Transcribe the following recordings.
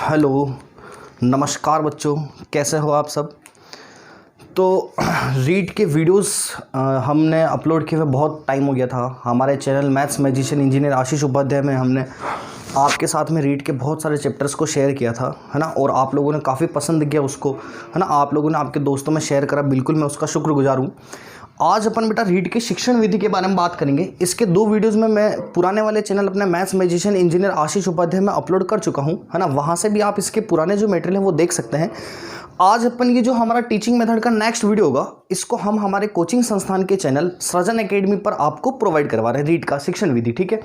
Hello, नमस्कार बच्चों, कैसे हो आप सब। तो रीड के वीडियोस हमने अपलोड किए हुए बहुत टाइम हो गया था। हमारे चैनल मैथ्स मैजिशियन इंजीनियर आशीष उपाध्याय में हमने आपके साथ में रीड के बहुत सारे चैप्टर्स को शेयर किया था, है ना। और आप लोगों ने काफ़ी पसंद किया उसको, है ना। आप लोगों ने आपके दोस्तों में शेयर करा, बिल्कुल मैं उसका शुक्रगुजार हूँ। आज अपन बेटा रीड के शिक्षण विधि के बारे में बात करेंगे। इसके 2 वीडियोस में मैं पुराने वाले चैनल अपने मैथ्स मैजिशियन इंजीनियर आशीष उपाध्याय में अपलोड कर चुका हूं, है ना। वहां से भी आप इसके पुराने जो मटेरियल है वो देख सकते हैं। आज अपन ये जो हमारा टीचिंग मेथड का नेक्स्ट वीडियो होगा, इसको हम हमारे कोचिंग संस्थान के चैनल सृजन एकेडमी पर आपको प्रोवाइड करवा रहे हैं, रीड का शिक्षण विधि, ठीक है।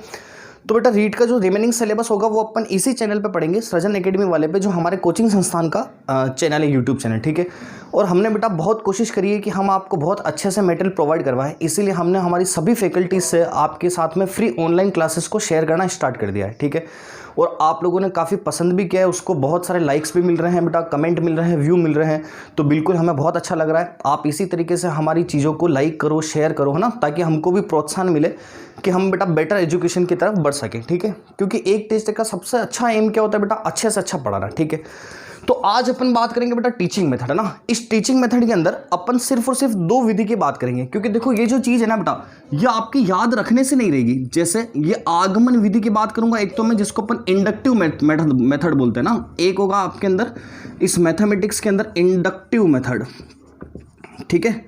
तो बेटा रीड का जो रिमेनिंग सिलेबस होगा वो अपन इसी चैनल पे पढ़ेंगे, सृजन एकेडमी वाले पे, जो हमारे कोचिंग संस्थान का चैनल है, यूट्यूब चैनल, ठीक है। और हमने बेटा बहुत कोशिश करी है कि हम आपको बहुत अच्छे से मटेरियल प्रोवाइड करवाएं, इसीलिए हमने हमारी सभी फैकल्टीज से आपके साथ में फ्री ऑनलाइन क्लासेस को शेयर करना स्टार्ट कर दिया है, ठीक है। और आप लोगों ने काफ़ी पसंद भी किया है उसको, बहुत सारे लाइक्स भी मिल रहे हैं बेटा, कमेंट मिल रहे हैं, व्यू मिल रहे हैं, तो बिल्कुल हमें बहुत अच्छा लग रहा है। आप इसी तरीके से हमारी चीज़ों को लाइक करो, शेयर करो, है ना, ताकि हमको भी प्रोत्साहन मिले कि हम बेटा बेटर एजुकेशन की तरफ बढ़ सकें, ठीक है। क्योंकि एक टेस्ट का सबसे अच्छा एम क्या होता है बेटा, अच्छे से अच्छा पढ़ाना, ठीक है। तो आज अपन बात करेंगे बेटा टीचिंग मेथड, है ना। इस टीचिंग मेथड के अंदर अपन सिर्फ और सिर्फ 2 विधि की बात करेंगे, क्योंकि देखो ये जो चीज़ है ना बेटा, ये आपकी याद रखने से नहीं रहेगी। जैसे ये आगमन विधि की बात करूंगा, एक तो मैं जिसको अपन इंडक्टिव मेथड बोलते हैं ना, एक होगा आपके अंदर इस मैथमेटिक्स के अंदर इंडक्टिव मेथड, ठीक है।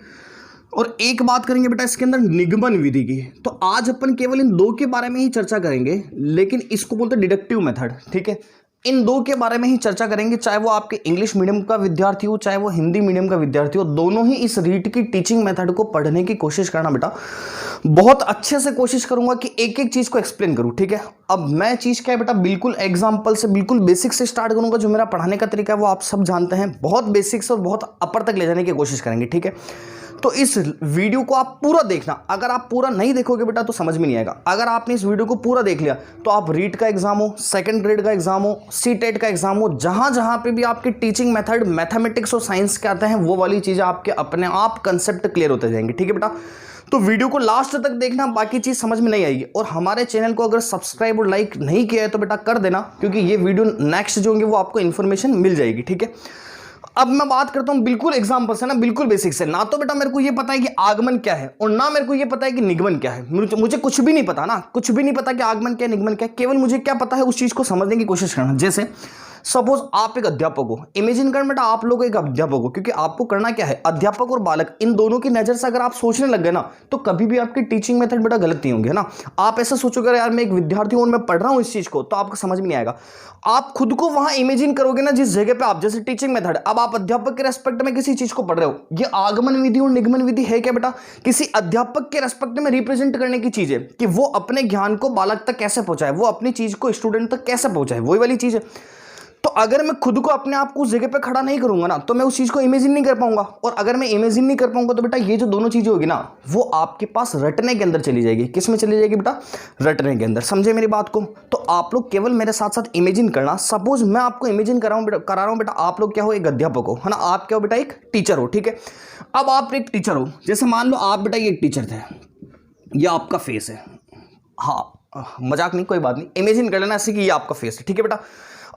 और एक बात करेंगे बेटा इसके अंदर निगमन विधि की। तो आज अपन केवल इन 2 के बारे में ही चर्चा करेंगे, लेकिन इसको बोलते हैं डिडक्टिव मेथड, ठीक है। इन 2 के बारे में ही चर्चा करेंगे, चाहे वो आपके इंग्लिश मीडियम का विद्यार्थी हो, चाहे वो हिंदी मीडियम का विद्यार्थी हो, दोनों ही इस रीड की टीचिंग मेथड को पढ़ने की कोशिश करना बेटा। बहुत अच्छे से कोशिश करूंगा कि एक एक चीज को एक्सप्लेन करूं, ठीक है। अब मैं चीज क्या है बेटा, बिल्कुल एग्जाम्पल से, बिल्कुल बेसिक से स्टार्ट करूंगा। जो मेरा पढ़ाने का तरीका है वो आप सब जानते हैं, बहुत बेसिक से और बहुत अपर तक ले जाने की कोशिश करेंगे, ठीक है। तो इस वीडियो को आप पूरा देखना। अगर आप पूरा नहीं देखोगे बेटा तो समझ में नहीं आएगा। अगर आपने इस वीडियो को पूरा देख लिया तो आप रीड का एग्जाम हो, सेकंड ग्रेड का एग्जाम हो, सीटेट का एग्जाम हो, जहां जहां पे भी आपके टीचिंग मेथड मैथमेटिक्स और साइंस के आते हैं, वो वाली चीजें आपके अपने आप कंसेप्ट क्लियर होते जाएंगे, ठीक है बेटा। तो वीडियो को लास्ट तक देखना, बाकी चीज समझ में नहीं आएगी। और हमारे चैनल को अगर सब्सक्राइब और लाइक नहीं किया है तो बेटा कर देना, क्योंकि ये वीडियो नेक्स्ट जो होंगे वो आपको इन्फॉर्मेशन मिल जाएगी, ठीक है। अब मैं बात करता हूं बिल्कुल एग्जांपल से ना, बिल्कुल बेसिक से। ना तो बेटा मेरे को ये पता है कि आगमन क्या है, और ना मेरे को ये पता है कि निगमन क्या है। मुझे कुछ भी नहीं पता ना, कुछ भी नहीं पता कि आगमन क्या है, निगमन क्या है। केवल मुझे क्या पता है उस चीज को समझने की कोशिश करना। जैसे सपोज आप एक अध्यापक हो, इमेजिन कर बेटा आप लोग एक अध्यापक हो, क्योंकि आपको करना क्या है, अध्यापक और बालक इन दोनों की नजर से अगर आप सोचने लग गए ना, तो कभी भी आपकी टीचिंग मेथड बेटा गलत नहीं होंगे, है ना। आप ऐसा सोचोगे यार मैं एक विद्यार्थी हूं और मैं पढ़ रहा हूं इस चीज को, तो आपको समझ में नहीं आएगा। आप खुद को वहां इमेजिन करोगे ना जिस जगह पे आप, जैसे टीचिंग मेथड, अब आप अध्यापक के रेस्पेक्ट में किसी चीज को पढ़ रहे हो, ये आगमन विधि और निगमन विधि है क्या बेटा, किसी अध्यापक के रेस्पेक्ट में रिप्रेजेंट करने की चीज है कि वो अपने ज्ञान को बालक तक कैसे पहुंचाए, वो अपनी चीज को स्टूडेंट तक कैसे पहुंचाए, वही वाली चीज है। तो अगर मैं खुद को अपने आप को उस जगह पे खड़ा नहीं करूंगा ना, तो मैं उस चीज को इमेजिन नहीं कर पाऊंगा। और अगर मैं इमेजिन नहीं कर पाऊंगा तो बेटा ये जो दोनों चीजें होगी ना, वो आपके पास रटने के अंदर चली जाएगी। किस में चली जाएगी बेटा, रटने के अंदर। समझे मेरी बात को। तो आप लोग केवल मेरे साथ साथ इमेजिन करना। सपोज मैं आपको इमेजिन करा रहा हूं बेटा, आप लोग क्या हो, एक अध्यापक हो, है ना, आप क्या हो बेटा, एक टीचर हो, ठीक है। अब आप एक टीचर हो, जैसे मान लो आप बेटा ये एक टीचर थे, ये आपका फेस है, हाँ मजाक नहीं, कोई बात नहीं, इमेजिन कर लेना ऐसे कि ये आपका फेस है, ठीक है बेटा।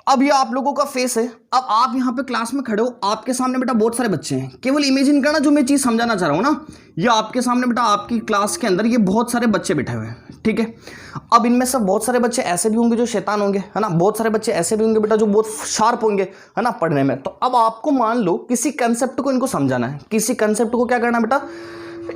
अब ये आप लोगों का फेस है। अब आप यहां पे क्लास में खड़े हो, आपके सामने बेटा बहुत सारे बच्चे हैं। केवल इमेजिन करना जो मैं चीज समझाना चाह रहा हूं ना, ये आपके सामने बेटा आपकी क्लास के अंदर ये बहुत सारे बच्चे बैठे हुए हैं, ठीक है। अब इनमें से बहुत सारे बच्चे ऐसे भी होंगे जो शैतान होंगे, है ना, बहुत सारे बच्चे ऐसे भी होंगे बेटा जो बहुत शार्प होंगे, है ना, पढ़ने में। तो अब आपको मान लो किसी कंसेप्ट को इनको समझाना है, किसी कंसेप्ट को क्या करना है बेटा,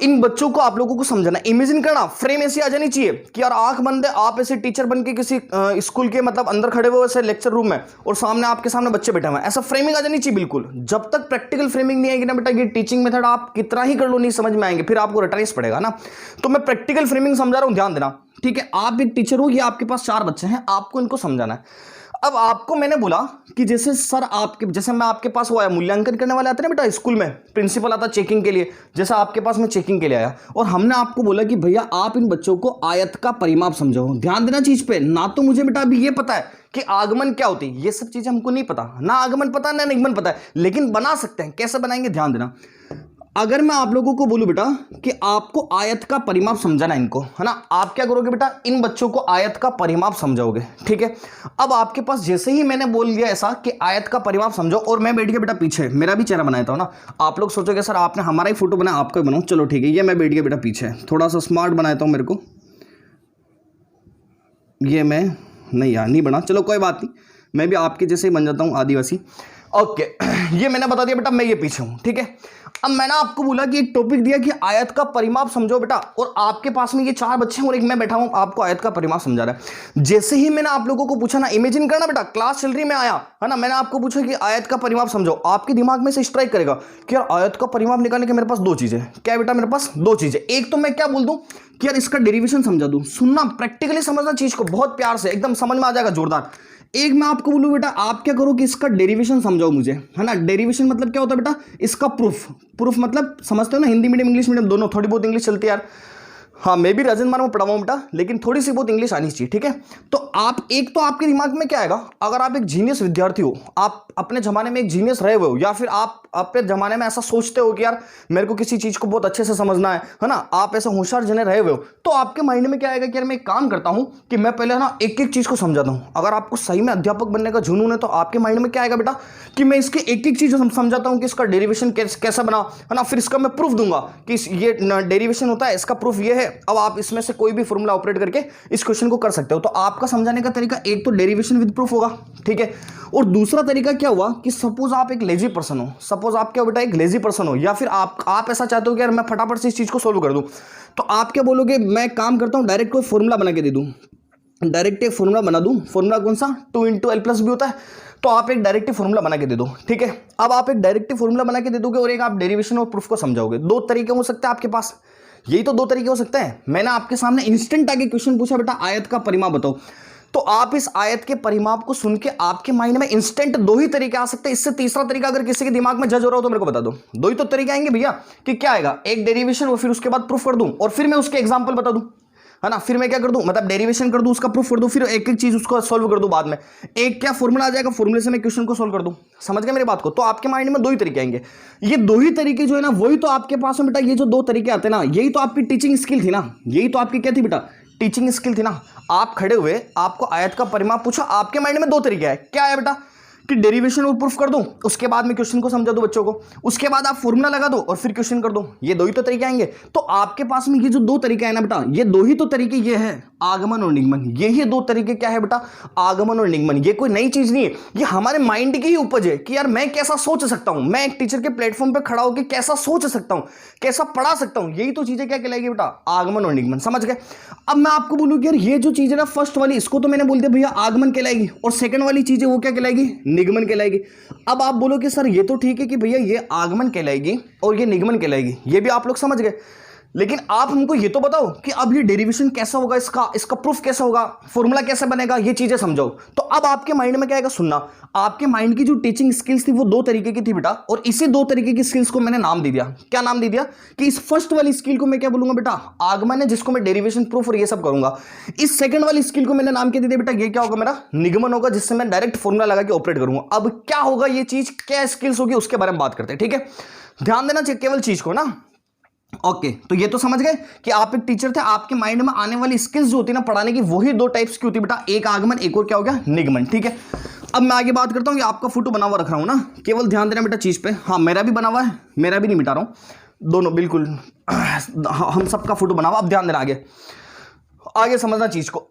इन बच्चों को आप लोगों को समझाना। इमेजिन करना, फ्रेम ऐसी आ जानी चाहिए कि यार आंख बंद है, आप ऐसे टीचर बन के किसी स्कूल के मतलब अंदर खड़े हुए ऐसे लेक्चर रूम में, और सामने आपके सामने बच्चे बैठे हुए हैं, ऐसा फ्रेमिंग आ जानी चाहिए बिल्कुल। जब तक प्रैक्टिकल फ्रेमिंग नहीं आएगी ना बेटा, ये टीचिंग मेथड आप कितना ही कर लो नहीं समझ में आएंगे, फिर आपको रटाइस पड़ेगा ना। तो मैं प्रैक्टिकल फ्रेमिंग समझा रहा हूं, ध्यान देना, ठीक है। आप एक टीचर हो, ये आपके पास 4 बच्चे हैं, आपको इनको समझाना है। अब आपको मैंने बोला कि जैसे सर आपके, जैसे मैं आपके पास वो आया, मूल्यांकन करने वाले आते हैं ना बेटा स्कूल में, प्रिंसिपल आता चेकिंग के लिए, जैसा आपके पास मैं चेकिंग के लिए आया, और हमने आपको बोला कि भैया आप इन बच्चों को आयत का परिमाप समझाओ। ध्यान देना चीज पे, ना तो मुझे बेटा अभी ये पता है कि आगमन क्या होती है, ये सब चीजें हमको नहीं पता, ना आगमन पता ना निगमन पता है, लेकिन बना सकते हैं। कैसे बनाएंगे, ध्यान देना। अगर मैं आप लोगों को बोलूं बेटा कि आपको आयत का परिमाप समझाना इनको, है ना, आप क्या करोगे बेटा, इन बच्चों को आयत का परिमाप समझाओगे, ठीक है। अब आपके पास जैसे ही मैंने बोल दिया ऐसा कि आयत का परिमाप समझो, और मैं बैठ के बेटा पीछे मेरा भी चेहरा बनाया था ना, आप लोग सोचोगे सर आपने हमारा ही फोटो बनाया, आपका ही बनाओ, चलो ठीक है, ये मैं बैठ के बेटा पीछे थोड़ा सा स्मार्ट बनाता हूँ, मेरे को ये मैं नहीं यार नहीं बना, चलो कोई बात नहीं, मैं भी आपके जैसे ही बन जाता हूँ आदिवासी। ओके ये मैंने बता दिया बेटा, मैं ये पीछे हूँ, ठीक है। अब मैंने आपको बोला कि एक टॉपिक दिया कि आयत का परिमाप समझो बेटा, और आपके पास में ये 4 बच्चे हैं और एक मैं बैठा हूं आपको आयत का परिमाप समझा रहा है। जैसे ही मैंने आप लोगों को पूछा ना, इमेजिन करना बेटा, क्लास चल रही, मैं आया, है ना, मैंने आपको पूछा कि आयत का परिमाप समझो, आपके दिमाग में से स्ट्राइक करेगा कि यार आयत का परिमाप निकालने के मेरे पास 2 चीजें, क्या बेटा मेरे पास 2 चीजें। एक तो मैं क्या बोल दूं कि यार इसका डेरिवेशन समझा दूं, सुनना प्रैक्टिकली समझना चीज को, बहुत प्यार से एकदम समझ में आ जाएगा जोरदार। एक मैं आपको बोलूं बेटा आप क्या करो कि इसका डेरिवेशन समझाओ मुझे, है ना। डेरिवेशन मतलब क्या होता है बेटा, इसका प्रूफ, प्रूफ मतलब समझते हो ना, हिंदी मीडियम इंग्लिश मीडियम दोनों, थोड़ी बहुत इंग्लिश चलती है यार, हाँ मैं भी राजस्थान में पढ़ा हुआ बेटा, लेकिन थोड़ी सी बहुत इंग्लिश आनी चाहिए, ठीक है। तो आप एक तो आपके दिमाग में क्या आएगा, अगर आप एक जीनियस विद्यार्थी हो, आप अपने जमाने में एक जीनियस रहे हुए हो, या फिर आप अपने जमाने में ऐसा सोचते हो कि यार मेरे को किसी चीज को बहुत अच्छे से समझना है ना, आप ऐसे होशियार जने रहे हुए हो, तो आपके माइंड में क्या आएगा कि यार मैं एक काम करता हूं कि मैं पहले ना एक एक चीज को समझाता हूं। अगर आपको सही में अध्यापक बनने का जुनून है तो आपके माइंड में क्या आएगा बेटा कि मैं इसके एक एक चीज समझाता हूं कि इसका डेरिवेशन कैसा बना, है ना, फिर इसका मैं प्रूफ दूंगा कि ये डेरिवेशन होता है, इसका प्रूफ ये है। अब आप इसमें से कोई भी फॉर्मूला ऑपरेट करके इस क्वेश्चन को कर सकते हो। तो आपका समझाने का तरीका एक तो डेरिवेशन विद प्रूफ होगा, ठीक है। और दूसरा तरीका क्या हुआ कि सपोज आप एक लेजी पर्सन हो, सपोज आप क्या बेटा एक लेजी पर्सन हो, या फिर आप ऐसा चाहते हो कि यार मैं फटाफट से इस चीज को सोल्व कर दूं, तो आप क्या बोलोगे, मैं काम करता हूं डायरेक्ट कोई फॉर्मूला बना के दे दूं, डायरेक्ट एक फॉर्मूला बना दूं। फॉर्मूला कौन सा, 2 × L+B होता है, तो आप एक डायरेक्ट फॉर्मूला बना के दे दो, ठीक है। अब आप एक डायरेक्ट फॉर्मूला बना के दे दोगे और एक आप डेरिवेशन और प्रूफ को समझाओगे। 2 तरीके हो सकते हैं आपके पास, यही तो 2 तरीके हो सकते हैं। मैंने आपके सामने इंस्टेंट आगे क्वेश्चन पूछा बेटा आयत का परिमाप बताओ, तो आप इस आयत के परिमाप को सुन के आपके माइंड में इंस्टेंट 2 ही तरीके आ सकते हैं। इससे तीसरा तरीका अगर किसी के दिमाग में जज हो रहा हो तो मेरे को बता दो। 2 ही तो तरीके आएंगे भैया कि क्या आएगा, एक डेरिवेशन और फिर उसके बाद प्रूफ कर दूं, और फिर मैं उसके एग्जांपल बता दूं, है ना। फिर मैं क्या कर दूं, मतलब डेरिवेशन कर दूं, उसका प्रूफ कर दूं, फिर एक एक चीज उसको सॉल्व कर दूं बाद में। एक क्या फॉर्मूला आ जाएगा, फॉर्मूले से मैं क्वेश्चन को सॉल्व कर दूं। समझ गए मेरी बात को। तो आपके माइंड में 2 ही तरीके आएंगे। ये 2 ही तरीके जो है ना, वही तो आपके पास में बेटा, ये जो 2 तरीके आते हैं ना, यही तो आपकी टीचिंग स्किल थी ना, यही तो आपकी क्या थी बेटा, टीचिंग स्किल थी ना। आप खड़े हुए, आपको आयत का परिमाप पूछा, आपके माइंड में 2 तरीके आए, क्या है बेटा कि डेरिवेशन और प्रूफ कर दूं, उसके बाद में क्वेश्चन को समझा दो बच्चों को, उसके बाद आप फॉर्मूला लगा दो और फिर क्वेश्चन कर दो। ये 2 ही तो तरीके आएंगे। तो आपके पास में ये जो 2 तरीके हैं ना बेटा, ये 2 ही तो तरीके, ये है आगमन और निगमन। ये ही 2 तरीके क्या है बेटा, आगमन और निगमन। ये कोई नई चीज नहीं है, ये हमारे माइंड की ही उपज है कि यार मैं कैसा सोच सकता हूं, मैं एक टीचर के प्लेटफॉर्म पे खड़ा होकर कैसा सोच सकता हूं, कैसा पढ़ा सकता हूं। यही तो चीजें क्या कहलाएगी बेटा, आगमन और निगमन। समझ गए। अब मैं आपको बोलूं कि यार ये जो चीज है ना, फर्स्ट वाली, इसको तो मैंने बोल दिया भैया आगमन कहलाएगी, और सेकंड वाली चीज है वो क्या कहलाएगी, निगमन कहलाएगी। अब आप बोलो कि सर ये तो ठीक है कि भैया ये आगमन कहलाएगी और ये निगमन कहलाएगी, ये भी आप लोग समझ गए, लेकिन आप हमको ये तो बताओ कि अब ये डेरिवेशन कैसा होगा, इसका प्रूफ कैसा होगा, फॉर्मूला कैसे बनेगा, ये चीजें समझाओ। तो अब आपके माइंड में क्या आएगा, सुनना, आपके माइंड की जो टीचिंग स्किल्स थी वो 2 तरीके की थी बेटा, और इसी 2 तरीके की स्किल्स को मैंने नाम दे दिया। क्या नाम दे दिया कि इस फर्स्ट वाली स्किल को मैं क्या बोलूंगा बेटा, आगमन है, जिसको मैं डेरिवेशन प्रूफ और ये सब करूंगा। इस सेकंड वाली स्किल को मैंने नाम क्या दे दिया बेटा, ये क्या होगा मेरा, निगमन होगा, जिससे मैं डायरेक्ट फॉर्मूला लगा के ऑपरेट करूंगा। अब क्या होगा, ये चीज क्या स्किल्स होगी, उसके बारे में बात करते हैं, ठीक है। ध्यान देना चाहिए केवल चीज को ना। ओके तो ये तो समझ गए कि आप एक टीचर थे, आपके माइंड में आने वाली स्किल्स जो होती है ना पढ़ाने की, वही 2 टाइप्स की होती है बेटा, एक आगमन, एक और क्या हो गया, निगमन, ठीक है। अब मैं आगे बात करता हूं कि आपका फोटो बना हुआ रख रहा हूं ना, केवल ध्यान देना बेटा चीज पे। हाँ मेरा भी बना हुआ है, मेरा भी नहीं मिटा रहा हूं, दोनों बिल्कुल हम सबका फोटो बना हुआ। अब ध्यान देना, आगे समझना चीज को।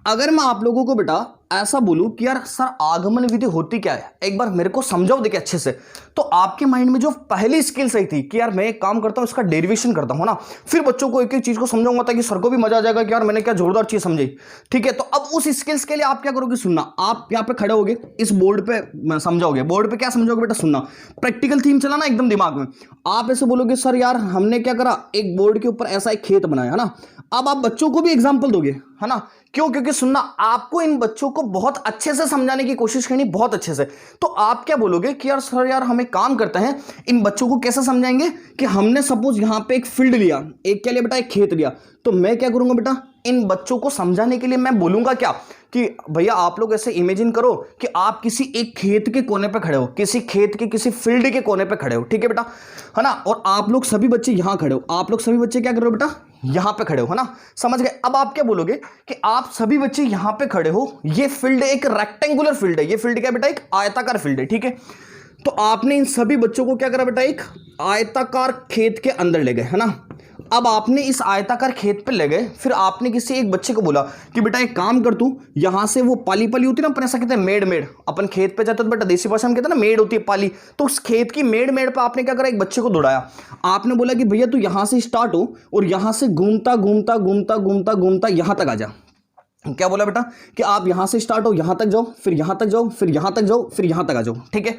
अगर मैं आप लोगों को बेटा ऐसा बोलूं कि यार सर आगमन विधि होती क्या है, एक बार मेरे को समझाओ देखिए अच्छे से, तो आपके माइंड में जो पहली स्किल सही थी कि यार मैं एक काम करता हूं, इसका डेरिवेशन करता हूं ना, फिर बच्चों को एक एक चीज को समझाऊंगा ताकि सर को भी मजा आ जाएगा कि यार मैंने क्या जोरदार चीज समझी, ठीक है। तो अब उस स्किल्स के लिए आप क्या करोगे, सुनना। आप यहाँ पे खड़े होगे, इस बोर्ड पे समझाओगे, बोर्ड पे क्या समझाओगे बेटा, सुनना। प्रैक्टिकल थीम चला ना एकदम दिमाग में। आप ऐसे बोलोगे सर यार हमने क्या करा, एक बोर्ड के ऊपर ऐसा एक खेत बनाया, है ना। अब आप बच्चों को भी एग्जाम्पल दोगे, है ना, क्यों, क्योंकि सुनना, आपको इन बच्चों को बहुत अच्छे से समझाने की कोशिश करनी, बहुत अच्छे से। तो आप क्या बोलोगे कि यार सर यार हमें काम करते हैं, इन बच्चों को कैसे समझाएंगे कि हमने सपोज यहां पे एक फील्ड लिया, एक क्या लिया बेटा, एक खेत लिया, तो मैं क्या करूंगा बेटा, इन बच्चों को समझाने के लिए मैं बोलूंगा क्या कि भैया आप लोग ऐसे इमेजिन करो कि आप किसी एक खेत के कोने पे खड़े हो, किसी खेत के किसी फील्ड के कोने पे खड़े हो, ठीक है बेटा, है ना, और आप लोग सभी बच्चे यहां खड़े हो, आप लोग सभी बच्चे क्या कर रहे हो बेटा, यहां पे खड़े हो, है ना, समझ गए। अब आप क्या बोलोगे कि आप सभी बच्चे यहां पे खड़े हो, ये फील्ड एक रेक्टेंगुलर फील्ड है, ये फील्ड क्या बेटा, एक आयताकार फील्ड है, ठीक है। तो आपने इन सभी बच्चों को क्या करा बेटा, एक आयताकार खेत के अंदर ले गए, है ना। अब आपने इस आयताकार खेत पे ले गए, फिर आपने किसी एक बच्चे को बोला कि बेटा एक काम कर, तू यहां से वो पाली पाली होती है ना, अपन ऐसा कहते हैं मेड़ मेड़, अपन खेत पे जाते तो बेटा देसी भाषा में कहते हैं ना मेड़ होती है पाली, तो उस खेत की मेड़ मेड़ पे आपने क्या करा, एक बच्चे को दौड़ाया। आपने बोला कि भैया तू यहां से स्टार्ट हो और यहां से घूमता घूमता घूमता घूमता घूमता यहां तक आ जा। क्या बोला बेटा कि आप यहां से स्टार्ट हो, यहां तक जाओ, फिर यहां तक जाओ, फिर यहां तक जाओ, फिर यहां तक आ जाओ, ठीक है।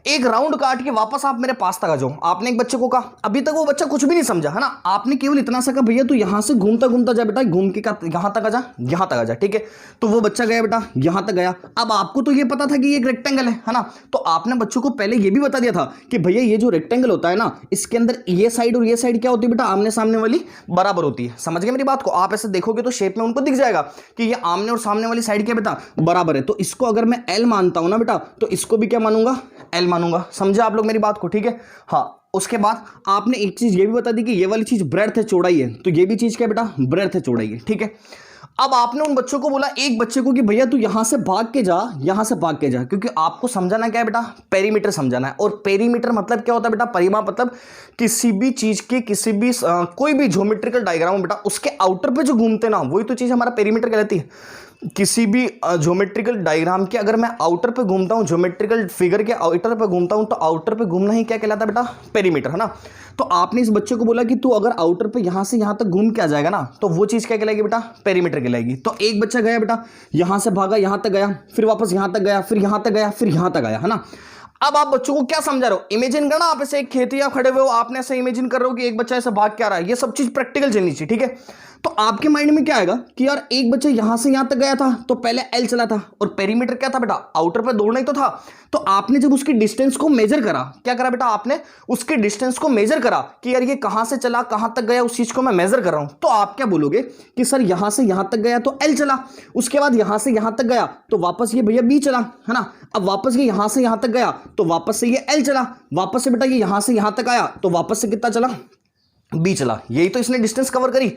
एक राउंड काट के वापस आप मेरे पास तक आ जाओ। आपने एक बच्चे को कहा, अभी तक वो बच्चा कुछ भी नहीं समझा, है ना, आपने केवल इतना सा कहा भैया तू यहां से घूमता घूमता जा बेटा, घूम के यहां तक आ जा, यहां तक आ जा, ठीक है। तो वो बच्चा गया बेटा, यहां तक गया। अब आपको तो ये पता था कि ये एक रेक्टेंगल है ना, तो आपने बच्चों को पहले ये भी बता दिया था कि भैया ये जो रेक्टेंगल होता है ना, इसके अंदर ये साइड और ये साइड क्या होती है बेटा, आमने सामने वाली बराबर होती है। समझ गए मेरी बात को, आप ऐसे देखोगे तो शेप में उनको दिख जाएगा कि ये आमने और सामने वाली साइड क्या बेटा, बराबर है। तो इसको अगर मैं एल मानता हूं ना बेटा, तो इसको भी क्या मानूंगा, एल मानूंगा। समझे आप लोग मेरी बात को, ठीक है। हाँ, उसके बाद आपने एक चीज ये भी बता दी कि ये वाली चीज ब्रेड्थ है, चौड़ाई है, तो ये भी चीज क्या बेटा, ब्रेड्थ है, चौड़ाई है, ठीक है। अब आपने उन बच्चों को बोला, एक बच्चे को कि भैया तू यहां से भाग के जा, यहां से भाग के जा, क्योंकि आपको समझाना क्या है बेटा, पेरीमीटर समझाना है। और पेरीमीटर मतलब क्या होता है बेटा, परिमाप मतलब किसी भी चीज के, किसी भी कोई भी ज्योमेट्रिकल डायग्राम बेटा, उसके आउटर पे जो घूमते ना, वही तो चीज हमारा पेरीमीटर कहलाती है। किसी भी ज्योमेट्रिकल डायग्राम के अगर मैं आउटर पे घूमता हूं, ज्योमेट्रिकल फिगर के आउटर पे घूमता हूं, तो आउटर पे घूमना ही क्या कहलाता है बेटा, पेरीमीटर, है ना। तो आपने इस बच्चे को बोला कि तू अगर आउटर पे यहां से यहां तक घूम के आ जाएगा ना, तो वो चीज क्या कहलाएगी बेटा, पेरीमीटर कहलाएगी। तो एक बच्चा गया बेटा, यहां से भागा, यहां तक गया, फिर वापस यहां तक गया, फिर यहां तक गया, फिर यहां तक आया, है ना। अब आप बच्चों को क्या समझा रहे हो, इमेजिन करना, आप ऐसे एक खेती आप खड़े हुए हो, आपने ऐसे इमेजिन कर रहे हो कि एक बच्चा ऐसे भाग के आ रहा है, ये सब चीज प्रैक्टिकल चलनी चाहिए, ठीक है। तो आपके माइंड में क्या आएगा कि यार एक बच्चा यहां से यहां तक गया था, तो पहले एल चला था, और पेरीमीटर क्या था बेटा, आउटर पे दौड़ना ही तो था। तो आपने जब उसकी डिस्टेंस को मेजर करा, क्या करा बेटा, आपने उसकी डिस्टेंस को मेजर करा कि यार ये कहां से चला, कहां तक गया, उस चीज को मैं मेजर कर रहा हूं। तो आप क्या बोलोगे कि सर यहां से यहां तक गया तो एल चला, उसके बाद यहां से यहां तक गया तो वापस ये भैया बी चला, है ना। अब वापस ये यहां से यहां तक गया तो वापस से ये एल चला, वापस से बेटा ये यहां से यहां तक आया तो वापस से कितना चला, बी चला। यही तो इसने डिस्टेंस कवर करी,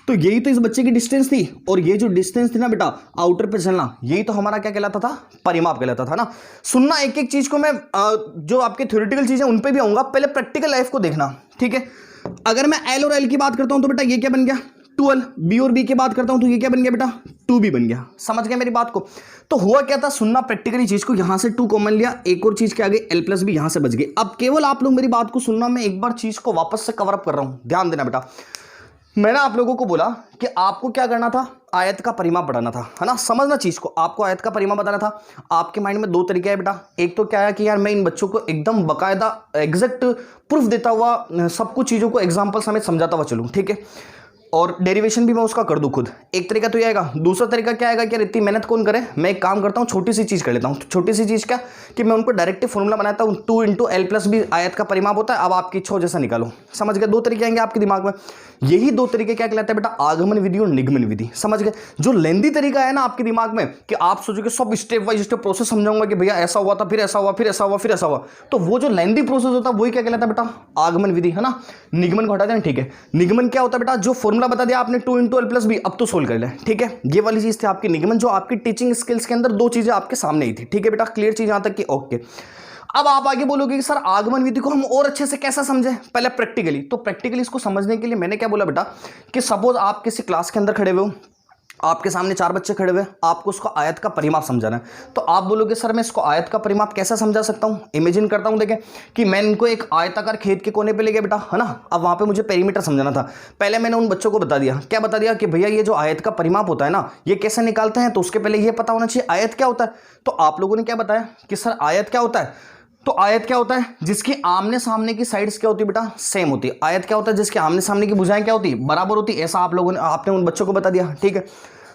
तो यही तो इस बच्चे की डिस्टेंस थी। और ये जो डिस्टेंस थी ना बेटा, आउटर पे चलना, यही तो हमारा क्या कहलाता था, परिमाप कहलाता था ना। सुनना, एक एक चीज को मैं जो आपके थ्योरेटिकल चीजें उन पे भी आऊंगा, पहले प्रैक्टिकल लाइफ को देखना, ठीक है। अगर मैं एल और एल की बात करता हूं तो बेटा ये क्या बन गया, 2l, बी और बी की बात करता हूं तो ये क्या बन गया बेटा, 2b बन गया। समझ गए मेरी बात को। तो हुआ क्या था, सुनना प्रैक्टिकली चीज को, यहां से 2 कॉमन लिया, एक और चीज क्या आ गई, l प्लस बी, यहां से बच गई। अब केवल आप लोग मेरी बात को सुनना, मैं एक बार चीज को वापस से कवर अप कर रहा हूं, ध्यान देना बेटा। मैंने आप लोगों को बोला कि आपको क्या करना था, आयत का परिमाप बढ़ाना था, है ना। समझना चीज को, आपको आयत का परिमाप बताना था। आपके माइंड में 2 तरीके हैं बेटा। एक तो क्या है कि यार मैं इन बच्चों को एकदम बकायदा एग्जैक्ट प्रूफ देता हुआ, सब कुछ चीजों को एग्जांपल समेत समझाता हुआ चलूं, ठीक है, और डेरिवेशन भी मैं उसका कर दूं खुद। एक तरीका तो ये आएगा। दूसरा तरीका क्या आएगा कि यार इतनी मेहनत कौन करे, मैं एक काम करता हूं, छोटी सी चीज कर लेता हूं। छोटी सी चीज क्या कि मैं उनको डायरेक्टिव फॉर्मूला बनाता हूं, 2 इंटू एल प्लस बी आयत का परिमाप होता है। अब आपकी इच्छा जैसा निकालो। समझ गए, 2 तरीके आएंगे आपके दिमाग में। यही 2 तरीके क्या कहलाते हैं बेटा, आगमन विधि और निगमन विधि। समझ गए। जो लेंदी तरीका है ना आपके दिमाग में कि आप सोचोगे सब स्टेप बाय स्टेप प्रोसेस समझाऊंगा कि भैया ऐसा हुआ था, फिर ऐसा हुआ, फिर ऐसा हुआ, फिर ऐसा हुआ, तो वो जो लेंदी प्रोसेस होता है वही क्या कहलाता है बेटा, आगमन विधि, है ना। निगमन को हटा देना, ठीक है। निगमन क्या होता है बेटा, जो फॉर्मूला बता दिया आपने 2 इंटू एल प्लस बी, अब तो सोल्व कर ले, ठीक है। ये वाली चीज थी आपकी निगमन, जो आपकी टीचिंग स्किल्स के अंदर 2 चीजें आपके सामने ही थी, ठीक है बेटा। क्लियर चीज यहां तक की, ओके। अब आप आगे बोलोगे कि सर आगमन विधि को हम और अच्छे से कैसे समझें, पहले प्रैक्टिकली। तो प्रैक्टिकली इसको समझने के लिए मैंने क्या बोला बेटा कि सपोज आप किसी क्लास के अंदर खड़े हुए हो, आपके सामने 4 बच्चे खड़े हुए, आपको उसको आयत का परिमाप समझाना है। तो आप बोलोगे सर मैं इसको आयत का परिमाप कैसे समझा सकता हूं। इमेजिन करता हूं, देखें कि मैं इनको एक आयताकार खेत के कोने पे ले गया बेटा, है ना। अब वहां पे मुझे पेरीमीटर समझाना था। पहले मैंने उन बच्चों को बता दिया, क्या बता दिया कि भैया ये जो आयत का परिमाप होता है ना, ये कैसे निकालते हैं, तो उसके पहले ये पता होना चाहिए आयत क्या होता है। तो आप लोगों ने क्या बताया कि सर आयत क्या होता है, तो आयत क्या होता है, जिसकी आमने सामने की साइड्स क्या होती है बेटा, सेम होती है। आयत क्या होता है, जिसके आमने सामने की भुजाएं क्या होती है, बराबर होती है। ऐसा आप लोगों ने, आपने उन बच्चों को बता दिया, ठीक है।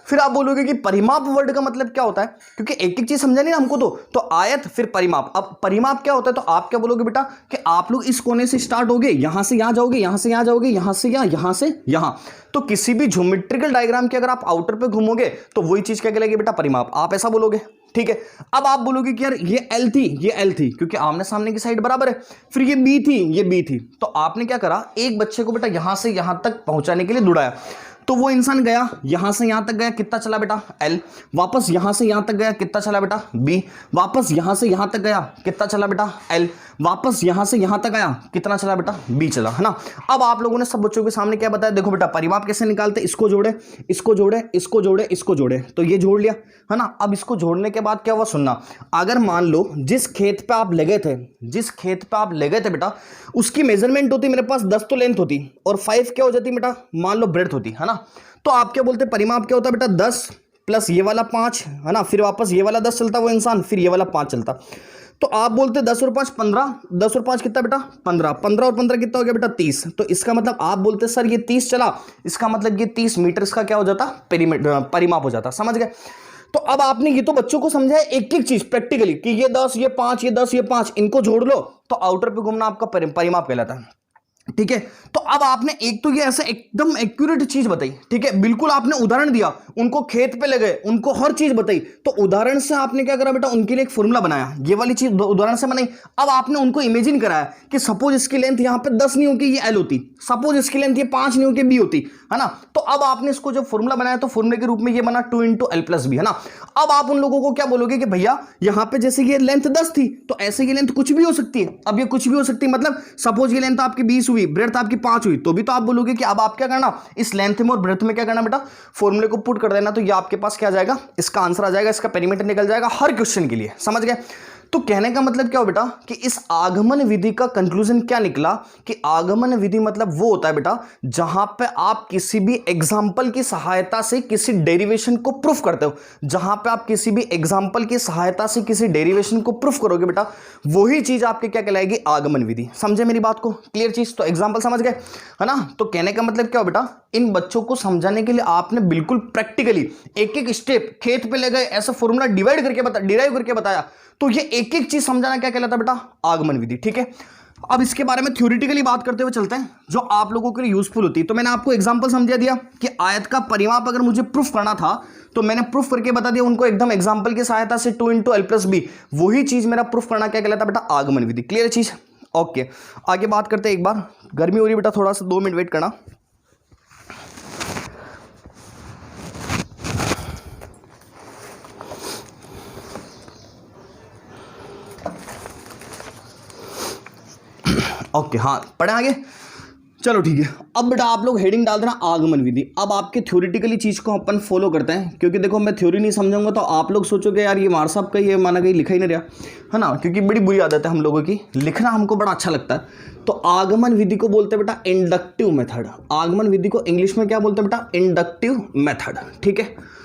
फिर आप बोलोगे कि परिमाप वर्ड का मतलब क्या होता है, क्योंकि एक एक चीज समझा नहीं ना हमको। तो आयत फिर परिमाप। अब परिमाप क्या होता है, तो आप क्या बोलोगे बेटा कि आप लोग इस कोने से स्टार्ट होगे, यहां से यहां जाओगे, यहां से यहां जाओगे, यहां से यहां से यहां। तो किसी भी ज्योमेट्रिकल डायग्राम के अगर आप आउटर पे घूमोगे तो वही चीज क्या कहलाएगी बेटा, परिमाप। आप ऐसा बोलोगे, ठीक है। अब आप बोलोगे कि यार ये L थी, ये L थी, क्योंकि आमने सामने की साइड बराबर है। फिर ये B थी, ये B थी। तो आपने क्या करा, एक बच्चे को बेटा यहां से यहां तक पहुंचाने के लिए दौड़ाया। तो वो इंसान गया यहां से यहां तक गया, कितना चला बेटा L। वापस यहां से यहां तक गया, कितना चला बेटा B। वापस यहां से यहां तक गया, कितना चला बेटा L। वापस यहां से यहां तक आया, कितना चला बेटा B चला, है ना। अब आप लोगों ने सब बच्चों के सामने क्या बताया, देखो बेटा परिमाप कैसे निकालते, इसको जोड़े, इसको जोड़े, इसको जोड़े, इसको जोड़े। तो ये जोड़ लिया, है ना। अब इसको जोड़ने के बाद क्या हुआ, सुनना। अगर मान लो जिस खेत पे आप लगे थे, जिस खेत पे आप लगे थे बेटा, उसकी मेजरमेंट होती मेरे पास 10 तो लेंथ होती, और 5 क्या हो जाती बेटा, मान लो ब्रेड्थ होती, है ना। तो आप क्या बोलते, परिमाप क्या होता बेटा, 10 प्लस ये वाला 5, है ना। फिर वापस ये वाला 10 चलता वो इंसान, फिर ये वाला 5 चलता। तो आप बोलते 10 और 5 15, 10 और 5 कितना बेटा 15, 15 और 15 कितना हो गया बेटा 30। तो इसका मतलब आप बोलते सर ये 30 चला, इसका मतलब ये 30 मीटर इसका क्या हो जाता, परिमाप हो जाता। समझ गए। तो अब आपने ये तो बच्चों को समझाया एक एक चीज प्रैक्टिकली कि ये 10 ये 5 ये 10 ये 5, इनको जोड़ लो तो आउटर पे घूमना आपका परिमाप कहलाता है, ठीक है। तो अब आपने एक तो ये ऐसा एकदम एक्यूरेट चीज बताई, ठीक है, बिल्कुल आपने उदाहरण दिया, उनको खेत पे ले गए, उनको हर चीज बताई। तो उदाहरण से आपने क्या करा बेटा, उनके लिए एक फॉर्मूला बनाया, ये वाली चीज उदाहरण से बनाई। अब आपने उनको इमेजिन कराया कि सपोज इसकी लेंथ यहां पे 10 नहीं होगी, ये L होती, सपोज इसकी लेंथ ये 5 नहीं होगी, B होती, है ना। तो अब आपने इसको जब फॉर्मूला बनाया तो फॉर्मूले के रूप में ये बना 2 × L + B, है ना। अब आप उन लोगों को क्या बोलोगे कि भैया यहां पे जैसे ये लेंथ 10 थी तो ऐसे ये लेंथ कुछ भी हो सकती है। अब ये कुछ भी हो सकती है मतलब सपोज ये लेंथ आपकी 20 हुई, ब्रेड्थ आपकी 5 हुई, तो भी तो आप बोलोगे कि अब आप क्या करना, इस लेंथ में और ब्रेड्थ में क्या करना बेटा, फॉर्मूले को पुट कर देना। तो ये आपके पास क्या आ जाएगा, इसका आंसर आ जाएगा, इसका पेरीमीटर निकल जाएगा हर क्वेश्चन के लिए। समझ गए। तो कहने का मतलब क्या हो बेटा कि इस आगमन विधि का कंक्लूजन क्या निकला कि आगमन विधि मतलब वो होता है बेटा जहां पे आप किसी भी एग्जांपल की सहायता से किसी डेरिवेशन को प्रूफ करते हो। जहां पे आप किसी भी एग्जांपल की सहायता से किसी डेरिवेशन को प्रूफ करोगे बेटा, वही चीज आपके क्या कहलाएगी, आगमन विधि। समझे मेरी बात को, क्लियर चीज। तो एग्जांपल समझ गए, है ना। तो कहने का मतलब क्या हो बेटा, इन बच्चों को समझाने के लिए आपने बिल्कुल प्रैक्टिकली एक एक स्टेप खेत पे ले गए, ऐसा फॉर्मूला डिवाइड करके डिराइव करके बताया। तो ये एक एक चीज समझाना क्या कहलाता है बेटा, आगमन विधि, ठीक है। अब इसके बारे में थ्योरेटिकली बात करते हुए चलते हैं जो आप लोगों के लिए यूजफुल होती है। तो मैंने आपको एग्जांपल समझा दिया कि आयत का परिमाप अगर मुझे प्रूफ करना था तो मैंने प्रूफ करके बता दिया उनको एकदम एग्जांपल की सहायता से 2 × L + B। वही चीज मेरा प्रूफ करना क्या कहलाता है बेटा, आगमन विधि। क्लियर चीज, ओके। आगे बात करते हैं, एक बार गर्मी हो रही है बेटा, थोड़ा सा 2 मिनट वेट करना। ओके हाँ, पढ़े आगे, चलो ठीक है। अब बेटा आप लोग हेडिंग डाल देना आगमन विधि। अब आपके थ्योरेटिकली चीज को अपन फॉलो करते हैं, क्योंकि देखो मैं थ्योरी नहीं समझाऊंगा तो आप लोग सोचोगे यार ये मार साहब का ये माना कहीं लिखा ही नहीं रहा, है ना। क्योंकि बड़ी बुरी आदत है हम लोगों की, लिखना हमको बड़ा अच्छा लगता है। तो आगमन विधि को बोलते हैं बेटा इंडक्टिव मेथड। आगमन विधि को इंग्लिश में क्या बोलते हैं बेटा, इंडक्टिव मेथड, ठीक है।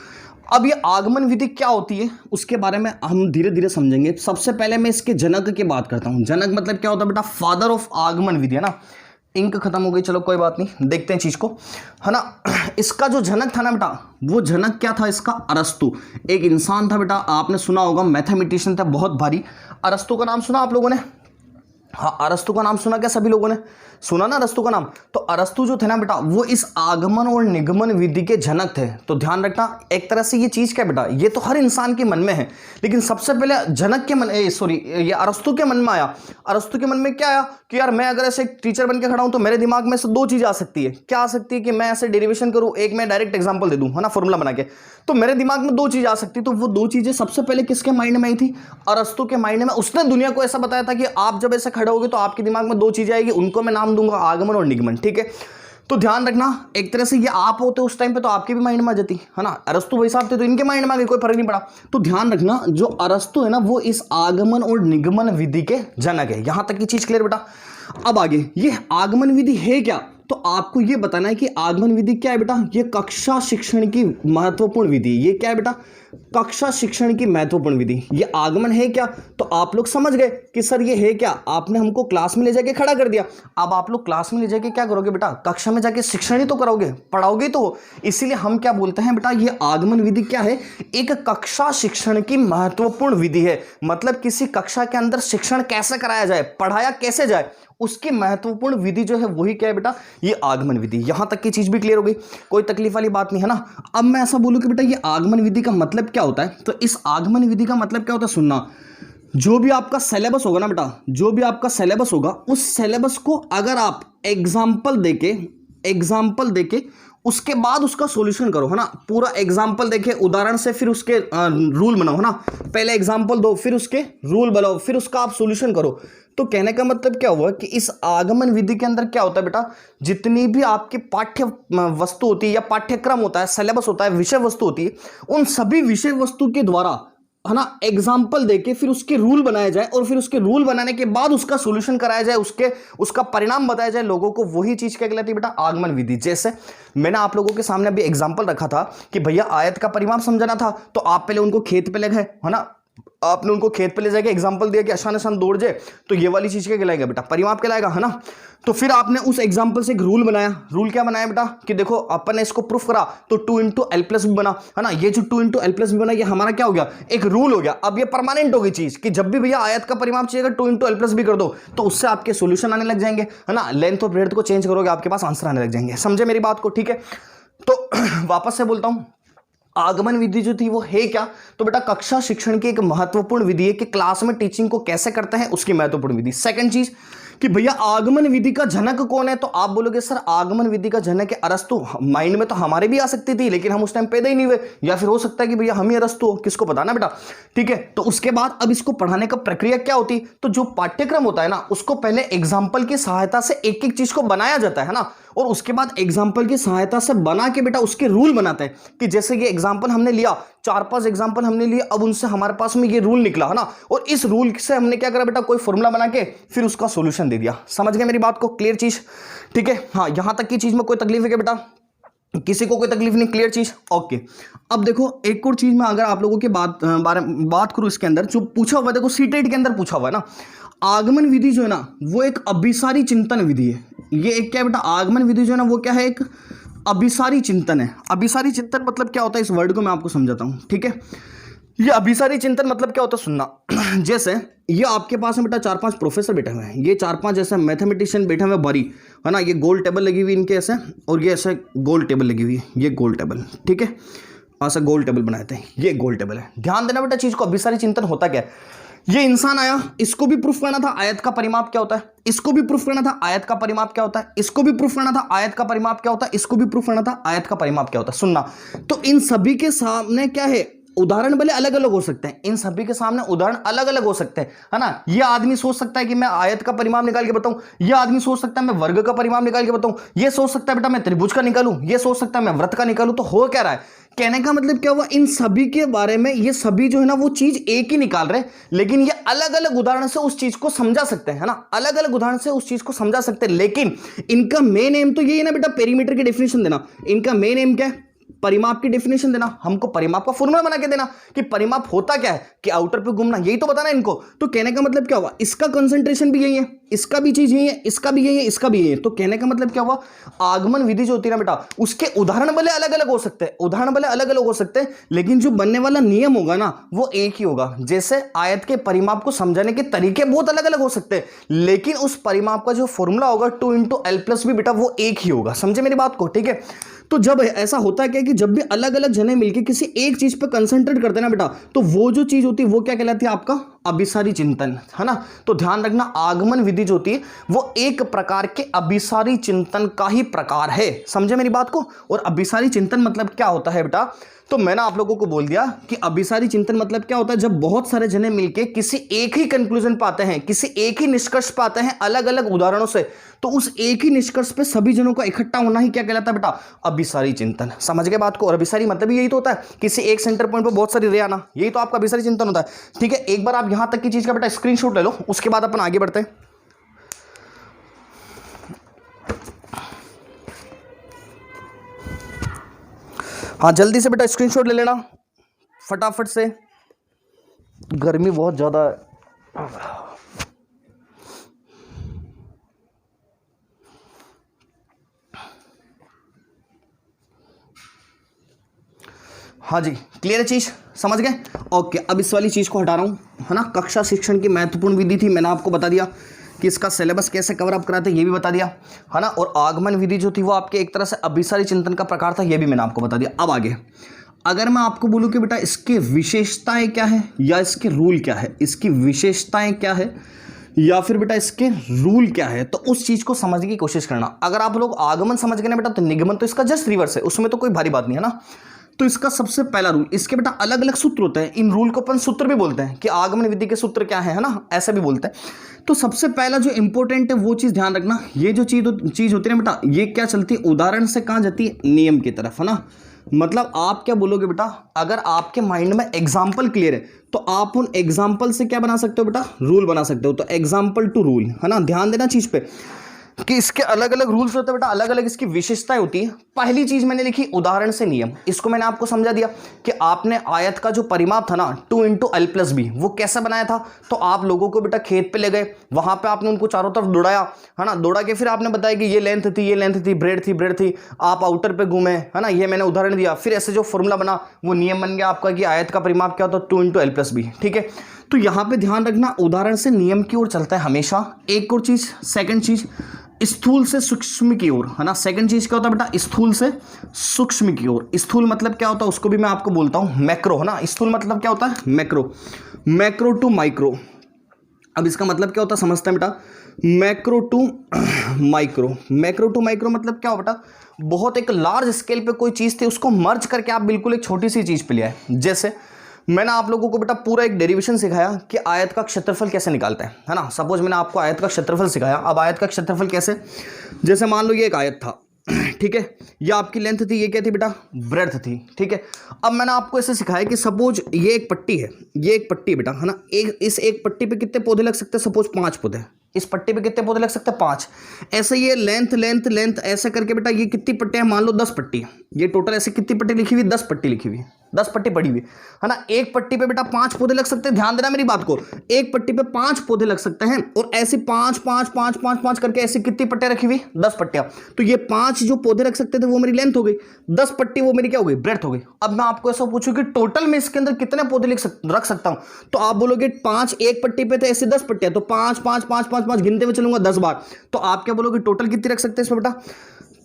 अब ये आगमन विधि क्या होती है उसके बारे में हम धीरे धीरे समझेंगे। सबसे पहले मैं इसके जनक की बात करता हूं। जनक मतलब क्या होता है बेटा, फादर ऑफ आगमन विधि, है ना। इंक खत्म हो गई, चलो कोई बात नहीं, देखते हैं चीज को, है ना। इसका जो जनक था ना बेटा, वो जनक क्या था इसका, अरस्तु। एक इंसान था बेटा, आपने सुना होगा, मैथमेटिशियन था बहुत भारी। अरस्तु का नाम सुना आप लोगों ने, हाँ अरस्तु का नाम सुना क्या सभी लोगों ने, सुना ना अरस्तु का नाम। तो अरस्तु जो थे ना बेटा, वो इस आगमन और निगमन विधि के जनक थे। तो ध्यान रखना, एक तरह से ये चीज क्या बेटा, ये तो हर इंसान के मन में है, लेकिन सबसे पहले जनक के मन, ये अरस्तु के मन में आया। अरस्तु के मन में क्या आया कि यार मैं अगर ऐसे टीचर बन के खड़ा हूं तो मेरे दिमाग में से 2 चीज आ सकती है। क्या आ सकती है कि मैं ऐसे डेरिवेशन करूं, एक मैं डायरेक्ट एग्जाम्पल दे दूं, है ना, फॉर्मूला बना के। तो मेरे दिमाग में 2 चीज आ सकती, तो वो 2 चीजें सबसे पहले किसके माइंड में आई थी, अरस्तु के माइंड में। उसने दुनिया को ऐसा बताया था कि आप जब ऐसे खड़े होगे तो आपके दिमाग में 2 चीजें आएगी, उनको मैं नाम दूंगा आगमन और निगमन, ठीक है। तो ध्यान रखना, एक तरह से ये आप होते उस टाइम पे तो आपके भी माइंड में आ जाती, है ना। अरस्तु भाई साहब थे तो इनके माइंड में आ गई, कोई फर्क नहीं पड़ा। तो ध्यान रखना, जो अरस्तु है ना वो इस आगमन और निगमन विधि के जनक है। यहां तक की चीज क्लियर बेटा। अब आगे, ये आगमन विधि है क्या, तो आपको ये बताना है कि आगमन विधि क्या है बेटा, ये कक्षा शिक्षण की महत्वपूर्ण विधि। ये क्या है बेटा, कक्षा शिक्षण की महत्वपूर्ण विधि। ये आगमन है क्या, तो आप लोग समझ गए कि सर ये है क्या, आपने हमको क्लास में ले जाके खड़ा कर दिया। अब आप लोग क्लास में ले जाके क्या करोगे बेटा, कक्षा में जाके शिक्षण ही तो करोगे, पढ़ाओगे तो। इसीलिए हम क्या बोलते हैं बेटा, ये आगमन विधि क्या है, एक कक्षा शिक्षण की महत्वपूर्ण विधि है। मतलब किसी कक्षा के अंदर शिक्षण कैसे कराया जाए, पढ़ाया कैसे जाए, उसकी महत्वपूर्ण विधि जो है वही क्या है बेटा, ये आगमन विधि। यहां तक की चीज भी क्लियर हो गई, कोई तकलीफ वाली बात नहीं है ना। अब मैं ऐसा बोलूं कि बेटा ये आगमन विधि का मतलब क्या होता है, तो इस आगमन विधि का मतलब क्या होता है, सुनना। जो भी आपका सिलेबस होगा ना बेटा, जो भी आपका सिलेबस होगा, उस सिलेबस को अगर आप एग्जाम्पल देके उसके बाद उसका सॉल्यूशन करो, है ना। पूरा एग्जाम्पल देखे, उदाहरण से, फिर उसके रूल बनाओ, है ना। पहले एग्जाम्पल दो, फिर उसके रूल बनाओ, फिर उसका आप सॉल्यूशन करो। तो कहने का मतलब क्या हुआ कि इस आगमन विधि के अंदर क्या होता है बेटा, जितनी भी आपकी पाठ्य वस्तु होती है या पाठ्यक्रम होता है, सिलेबस होता है, विषय वस्तु होती है, उन सभी विषय वस्तु के द्वारा, है ना, एग्जाम्पल देके फिर उसके रूल बनाए जाए, और फिर उसके रूल बनाने के बाद उसका सॉल्यूशन कराया जाए, उसका परिणाम बताया जाए लोगों को, वही चीज क्या कहलाती है बेटा, आगमन विधि। जैसे मैंने आप लोगों के सामने अभी एग्जाम्पल रखा था कि भैया आयत का परिमाप समझना था, तो आप पहले उनको खेत पे ले गए, है ना, आपने उनको खेत पे ले जाके एग्जाम्पल दिया कि आसान आसान दौड़ जाए, तो ये वाली चीज क्या कहलाएगा बेटा, परिमाप कहलाएगा, है ना। तो फिर आपने उस एग्जाम्पल से एक रूल बनाया। रूल क्या बनाया बेटा, कि देखो अपन ने इसको प्रूफ करा तो 2 इंटू एल प्लस बी बना, है ना। ये जो 2 इंटू एल प्लस बी बना, ये हमारा क्या हो गया, एक रूल हो गया। अब ये परमानेंट हो गई चीज कि जब भी भैया आयत का परिमाप चाहिएगा 2 इंटू एल प्लस बी कर दो, तो उससे आपके सोल्यूशन आने लग जाएंगे, है ना। लेंथ और ब्रेड्थ को चेंज करोगे, आपके पास आंसर आने लग जाएंगे। समझे मेरी बात को, ठीक है। तो वापस से बोलता हूं, आगमन विधि जो थी वो है क्या, तो बेटा कक्षा शिक्षण की एक महत्वपूर्ण विधि है कि क्लास में टीचिंग को कैसे करते हैं, उसकी महत्वपूर्ण विधि। सेकंड चीज कि भैया आगमन विधि का जनक कौन है, तो आप बोलोगे सर आगमन विधि का जनक है अरस्तु। माइंड में तो हमारे भी आ सकती थी, लेकिन हम उस टाइम पैदा ही नहीं हुए, या फिर हो सकता है कि भैया हम ही अरस्तु हो, किसको पता ना बेटा, ठीक है। तो उसके बाद अब इसको पढ़ाने का प्रक्रिया क्या होती, तो जो पाठ्यक्रम होता है ना, उसको पहले एग्जाम्पल की सहायता से एक एक चीज को बनाया जाता है ना, और उसके बाद एग्जाम्पल की सहायता से बना के बेटा उसके रूल बनाते हैं कि जैसे ये एग्जाम्पल हमने लिया, 4-5 एग्जाम्पल हमने लिए, अब उनसे हमारे पास में ये रूल निकला, है ना, और इस रूल से हमने क्या करा बेटा, कोई फॉर्मूला बना के फिर उसका सॉल्यूशन दे दिया। समझ गए मेरी बात को, क्लियर चीज, ठीक है। हाँ, यहां तक की चीज में कोई तकलीफ है क्या बेटा, किसी को कोई तकलीफ नहीं, क्लियर चीज, ओके। अब देखो एक और चीज में अगर आप लोगों की बात करूं, इसके अंदर जो पूछा हुआ है, देखो सीटेट के अंदर पूछा हुआ है ना, आगमन विधि जो है ना वो एक अभिसारी चिंतन विधि है। ये एक क्या है बेटा, आगमन विधि जो है ना वो क्या है, एक अभिसारी चिंतन है। अभिसारी चिंतन मतलब क्या होता है, इस वर्ड को मैं आपको समझाता हूं, ठीक है। ये अभिसारी चिंतन मतलब क्या होता है, सुनना। जैसे ये आपके पास में बेटा 4-5 प्रोफेसर बैठे हुए हैं, ये 4-5 ऐसे मैथमेटिशियन बैठे हुए बारी, है ना, ये गोल टेबल लगी हुई इनके ऐसे, और ये ऐसे गोल टेबल लगी हुई है, ये गोल टेबल, ठीक है, ऐसा गोल टेबल बनाए थे, ये गोल टेबल है। ध्यान देना बेटा चीज को, अभिसारी चिंतन होता क्या है, ये इंसान आया, इसको भी प्रूफ करना था आयत का परिमाप क्या होता है, इसको भी प्रूफ करना था आयत का परिमाप क्या होता है, इसको भी प्रूफ करना था आयत का परिमाप क्या होता है, इसको भी प्रूफ करना था आयत का परिमाप क्या होता है। सुनना, तो इन सभी के सामने क्या है, उदाहरण भले अलग अलग हो सकते हैं, इन सभी के सामने उदाहरण अलग अलग हो सकते हैं, है ना। यह आदमी सोच सकता है कि मैं आयत का परिमाप निकाल के बताऊं, यह आदमी सोच सकता है मैं वर्ग का परिमाप निकाल के बताऊं, यह सोच सकता है बेटा मैं त्रिभुज का निकालूं, यह सोच सकता है मैं वृत्त का निकालूं। तो हो क्या रहा है, कहने का मतलब क्या हुआ, इन सभी के बारे में ये सभी जो है ना वो चीज एक ही निकाल रहे, लेकिन ये अलग अलग उदाहरण से उस चीज को समझा सकते हैं, है ना, अलग अलग उदाहरण से उस चीज को समझा सकते हैं। लेकिन इनका मेन एम तो यही है ना बेटा, पेरीमीटर की डेफिनेशन देना। इनका मेन एम क्या है, परिमाप की डेफिनेशन देना, हमको परिमाप का फॉर्मूला बना के देना कि परिमाप होता क्या है, कि आउटर पे घूमना, यही तो बताना इनको। तो कहने का मतलब क्या हुआ, इसका कंसंट्रेशन भी यही है, इसका भी चीज यही है, इसका भी यही है, इसका भी यही है। तो कहने का मतलब क्या हुआ, आगमन विधि जो होती है ना बेटा, उसके उदाहरण भले अलग अलग हो सकते हैं, उदाहरण भले अलग अलग हो सकते हैं, लेकिन जो बनने वाला नियम होगा ना वो एक ही होगा। जैसे आयत के परिमाप को समझाने के तरीके बहुत अलग अलग हो सकते हैं, लेकिन उस परिमाप का जो फॉर्मूला होगा 2 इंटू एल प्लस बी बेटा वो एक ही होगा। समझे मेरी बात को, ठीक है। तो जब ऐसा होता है क्या कि जब भी अलग अलग जने मिलकर किसी एक चीज पर कंसंट्रेट करते हैं ना बेटा, तो वो जो चीज होती है वो क्या कहलाती है, आपका अभिसारी चिंतन, है ना। तो ध्यान रखना, आगमन विधि जो होती है वो एक प्रकार के अभिसारी चिंतन का ही प्रकार है। समझे मेरी बात को। और अभिसारी चिंतन मतलब क्या होता है बेटा, तो मैंने आप लोगों को बोल दिया कि अभिसारी चिंतन मतलब क्या होता है, जब बहुत सारे जने मिलके किसी एक ही कंक्लूजन पाते हैं, किसी एक ही निष्कर्ष पाते हैं अलग अलग उदाहरणों से, तो उस एक ही निष्कर्ष पे सभी जनों का इकट्ठा होना ही क्या कहलाता है बेटा, अभिसारी चिंतन। समझ गए बात को। और अभिसारी मतलब यही तो होता है, किसी एक सेंटर पॉइंट पे बहुत सारी रे आना, यही तो आपका अभिसारी चिंतन होता है, ठीक है। एक बार आप यहां तक की चीज का बेटा स्क्रीनशॉट ले लो, उसके बाद अपन आगे बढ़ते हैं। हाँ जल्दी से बेटा स्क्रीनशॉट ले लेना फटाफट से, गर्मी बहुत ज़्यादा है। हाँ जी क्लियर है चीज़, समझ गए? ओके, अब इस वाली चीज़ को हटा रहा हूँ, है ना। कक्षा शिक्षण की महत्वपूर्ण विधि थी, मैंने आपको बता दिया कि इसका सिलेबस कैसे कवर अप कराते ये भी बता दिया, है ना। और आगमन विधि जो थी वो आपके एक तरह से अभिसारी चिंतन का प्रकार था, ये भी मैंने आपको बता दिया। अब आगे अगर मैं आपको बोलूँ कि बेटा इसकी विशेषताएं क्या है या इसके रूल क्या है, इसकी विशेषताएं क्या है या फिर बेटा इसके रूल क्या है, तो उस चीज़ को समझने की कोशिश करना। अगर आप लोग आगमन समझ गए ना बेटा, तो निगमन तो इसका जस्ट रिवर्स है, उसमें तो कोई भारी बात नहीं है ना। तो इसका सबसे पहला रूल, इसके बेटा अलग अलग सूत्र होते हैं, इन रूल को अपन सूत्र भी बोलते हैं कि आगमन विधि के सूत्र क्या है ना, ऐसा भी बोलते हैं। तो सबसे पहला जो इंपॉर्टेंट है वो चीज़ ध्यान रखना, ये जो चीज़ होती है ना बेटा, ये क्या चलती है, उदाहरण से कहाँ जाती है, नियम की तरफ, है ना। मतलब आप क्या बोलोगे बेटा, अगर आपके माइंड में एग्जाम्पल क्लियर है तो आप उन एग्जाम्पल से क्या बना सकते हो बेटा, रूल बना सकते हो। तो एग्जाम्पल टू रूल, है ना। ध्यान देना चीज़ पे कि इसके अलग अलग रूल्स होते हैं बेटा, अलग अलग इसकी विशेषताएं होती है। पहली चीज मैंने लिखी उदाहरण से नियम, इसको मैंने आपको समझा दिया कि आपने आयत का जो परिमाप था ना 2 × L+B वो कैसे बनाया था। तो आप लोगों को बेटा खेत पे ले गए, वहां पे आपने उनको चारों तरफ दौड़ाया, है ना। दौड़ा के फिर आपने बताया कि ये लेंथ थी, ये लेंथ थी, ब्रेड थी, आप आउटर पे घूमे, है ना। ये मैंने उदाहरण दिया, फिर ऐसे जो फॉर्मूला बना वो नियम बन गया आपका कि आयत का परिमाप क्या होता है, 2 × L+B, ठीक है। तो यहां पे ध्यान रखना उदाहरण से नियम की ओर चलता है हमेशा। एक और चीज, सेकंड चीज स्थूल से सूक्ष्म की ओर, है ना। सेकंड चीज क्या होता है बेटा, स्थूल से सूक्ष्म की ओर। स्थूल मतलब क्या होता है उसको भी मैं आपको बोलता हूं मैक्रो, है ना। स्थूल मतलब क्या होता है, मैक्रो। मैक्रो टू माइक्रो, अब इसका मतलब क्या होता है समझते हैं बेटा, macro to micro. Macro to micro मतलब क्या हो बेटा, बहुत एक लार्ज स्केल पे कोई चीज थी उसको मर्ज करके आप बिल्कुल एक छोटी सी चीज पे ले आए। जैसे मैंने आप लोगों को बेटा पूरा एक डेरिवेशन सिखाया कि आयत का क्षेत्रफल कैसे निकालते हैं, है ना। सपोज मैंने आपको आयत का क्षेत्रफल सिखाया। अब आयत का क्षेत्रफल कैसे, जैसे मान लो ये एक आयत था, ठीक है, ये आपकी लेंथ थी, ये क्या थी बेटा, ब्रेड्थ थी, ठीक है। अब मैंने आपको ऐसे सिखाया कि सपोज ये एक पट्टी है, ये एक पट्टी बेटा, है ना। इस एक पट्टी पे कितने पौधे लग सकते हैं, सपोज 5 पौधे। इस पट्टी पे कितने पौधे लग सकते हैं, 5। ऐसे ये लेंथ ऐसे करके बेटा ये कितनी पट्टियां, मान लो 10 पट्टी, ये टोटल ऐसे कितनी पट्टी लिखी हुई, 10 पट्टी लिखी हुई, 10 पट्टी पड़ी हुई, है ना। एक पट्टी पे बेटा 5 पौधे लग सकते हैं, ध्यान देना मेरी बात को, एक पट्टी पे 5 पौधे लग सकते हैं। और ऐसे 5 5 5 5 5 करके ऐसे कितनी पट्टियां रखी हुई, 10 पट्टियां। तो ये 5 जो पौधे रख सकते थे वो मेरी लेंथ हो गई, 10 पट्टी वो मेरी क्या हो गई, ब्रेड्थ हो गई। अब मैं आपको ऐसा पूछूं कि टोटल में इसके अंदर कितने पौधे रख सकता हूं, तो आप बोलोगे 5 एक पट्टी पे थे, ऐसे 10 पट्टियां, तो 5 5 5 5 5 गिनते हुए चलूंगा 10 बार। तो आप क्या बोलोगे टोटल कितने रख सकते हैं इसमें बेटा,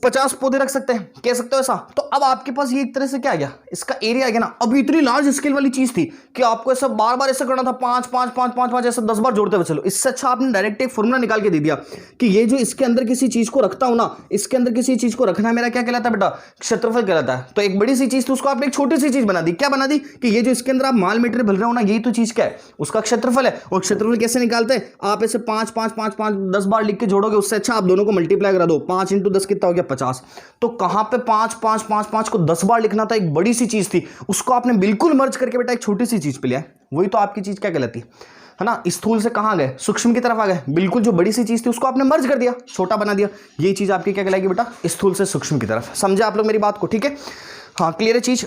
50 पौधे रख सकते हैं, कह सकते हो ऐसा। तो अब आपके पास ये एक तरह से क्या आ गया, इसका एरिया आ गया ना। अब इतनी लार्ज स्केल वाली चीज थी कि आपको ऐसा बार बार ऐसा करना था, 5 5 5 5 5 ऐसा 10 बार जोड़ते हुए चलो। इससे अच्छा आपने डायरेक्ट एक फॉर्मूला निकाल के दे दिया कि ये जो इसके अंदर किसी चीज को रखता हूं ना, इसके अंदर किसी चीज को रखना मेरा क्या कहलाता है बेटा, क्षेत्रफल कहलाता है। तो एक बड़ी सी चीज थी उसको आपने एक छोटी सी चीज बना दी, क्या बना दी कि ये जो इसके अंदर आप माल मटेरियल भर रहे हो ना, यही तो चीज क्या है, उसका क्षेत्रफल है। और क्षेत्रफल कैसे निकालते हैं, आप ऐसे 5 5 5 5 10 बार लिख के जोड़ोगे, उससे अच्छा आप दोनों को मल्टीप्लाई करा दो, 5 × 10 कितना हो गया, 50। तो कहां पे 5 5 5 5 को 10 बार लिखना था, एक बड़ी सी चीज थी, उसको आपने बिल्कुल मर्ज करके बेटा एक छोटी सी चीज पे लिया। वही तो आपकी चीज क्या कहलाती है ना। स्थूल से कहां गए, सूक्ष्म की तरफ आ गए, बिल्कुल जो बड़ी सी चीज थी उसको आपने मर्ज कर दिया, छोटा बना दिया। ये चीज आपकी क्या कहलाएगी बेटा, स्थूल से सूक्ष्म की तरफ। समझे आप लोग मेरी बात को, ठीक है। हाँ क्लियर है चीज,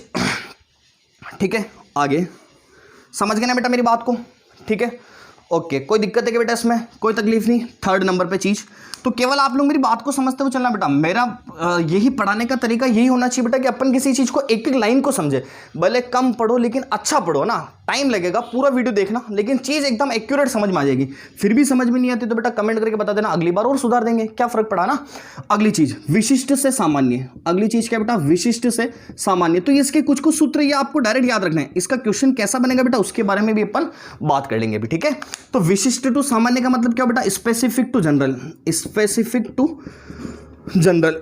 ठीक है। आगे समझ गए ना बेटा मेरी बात को, ठीक है। ओके, कोई दिक्कत है क्या बेटा इसमें, कोई तकलीफ नहीं। थर्ड नंबर पे चीज, तो केवल आप लोग मेरी बात को समझते हुए चलना बेटा। मेरा यही पढ़ाने का तरीका यही होना चाहिए बेटा कि अपन किसी चीज को एक एक लाइन को समझे, भले कम पढ़ो लेकिन अच्छा पढ़ो ना। टाइम लगेगा, पूरा वीडियो देखना, लेकिन चीज एकदम एक्यूरेट समझ में आ जाएगी। फिर भी समझ में नहीं आती तो बेटा कमेंट करके बता देना, अगली बार और सुधार देंगे, क्या फर्क पड़ा ना। अगली चीज विशिष्ट से सामान्य, अगली चीज क्या बेटा, विशिष्ट से सामान्य। तो इसके कुछ कुछ सूत्र ये आपको डायरेक्ट याद रखना है। इसका क्वेश्चन कैसा बनेगा बेटा उसके बारे में भी अपन बात कर लेंगे भी, ठीक है। तो विशिष्ट टू सामान्य का मतलब क्या बेटा, specific to general. Specific to general,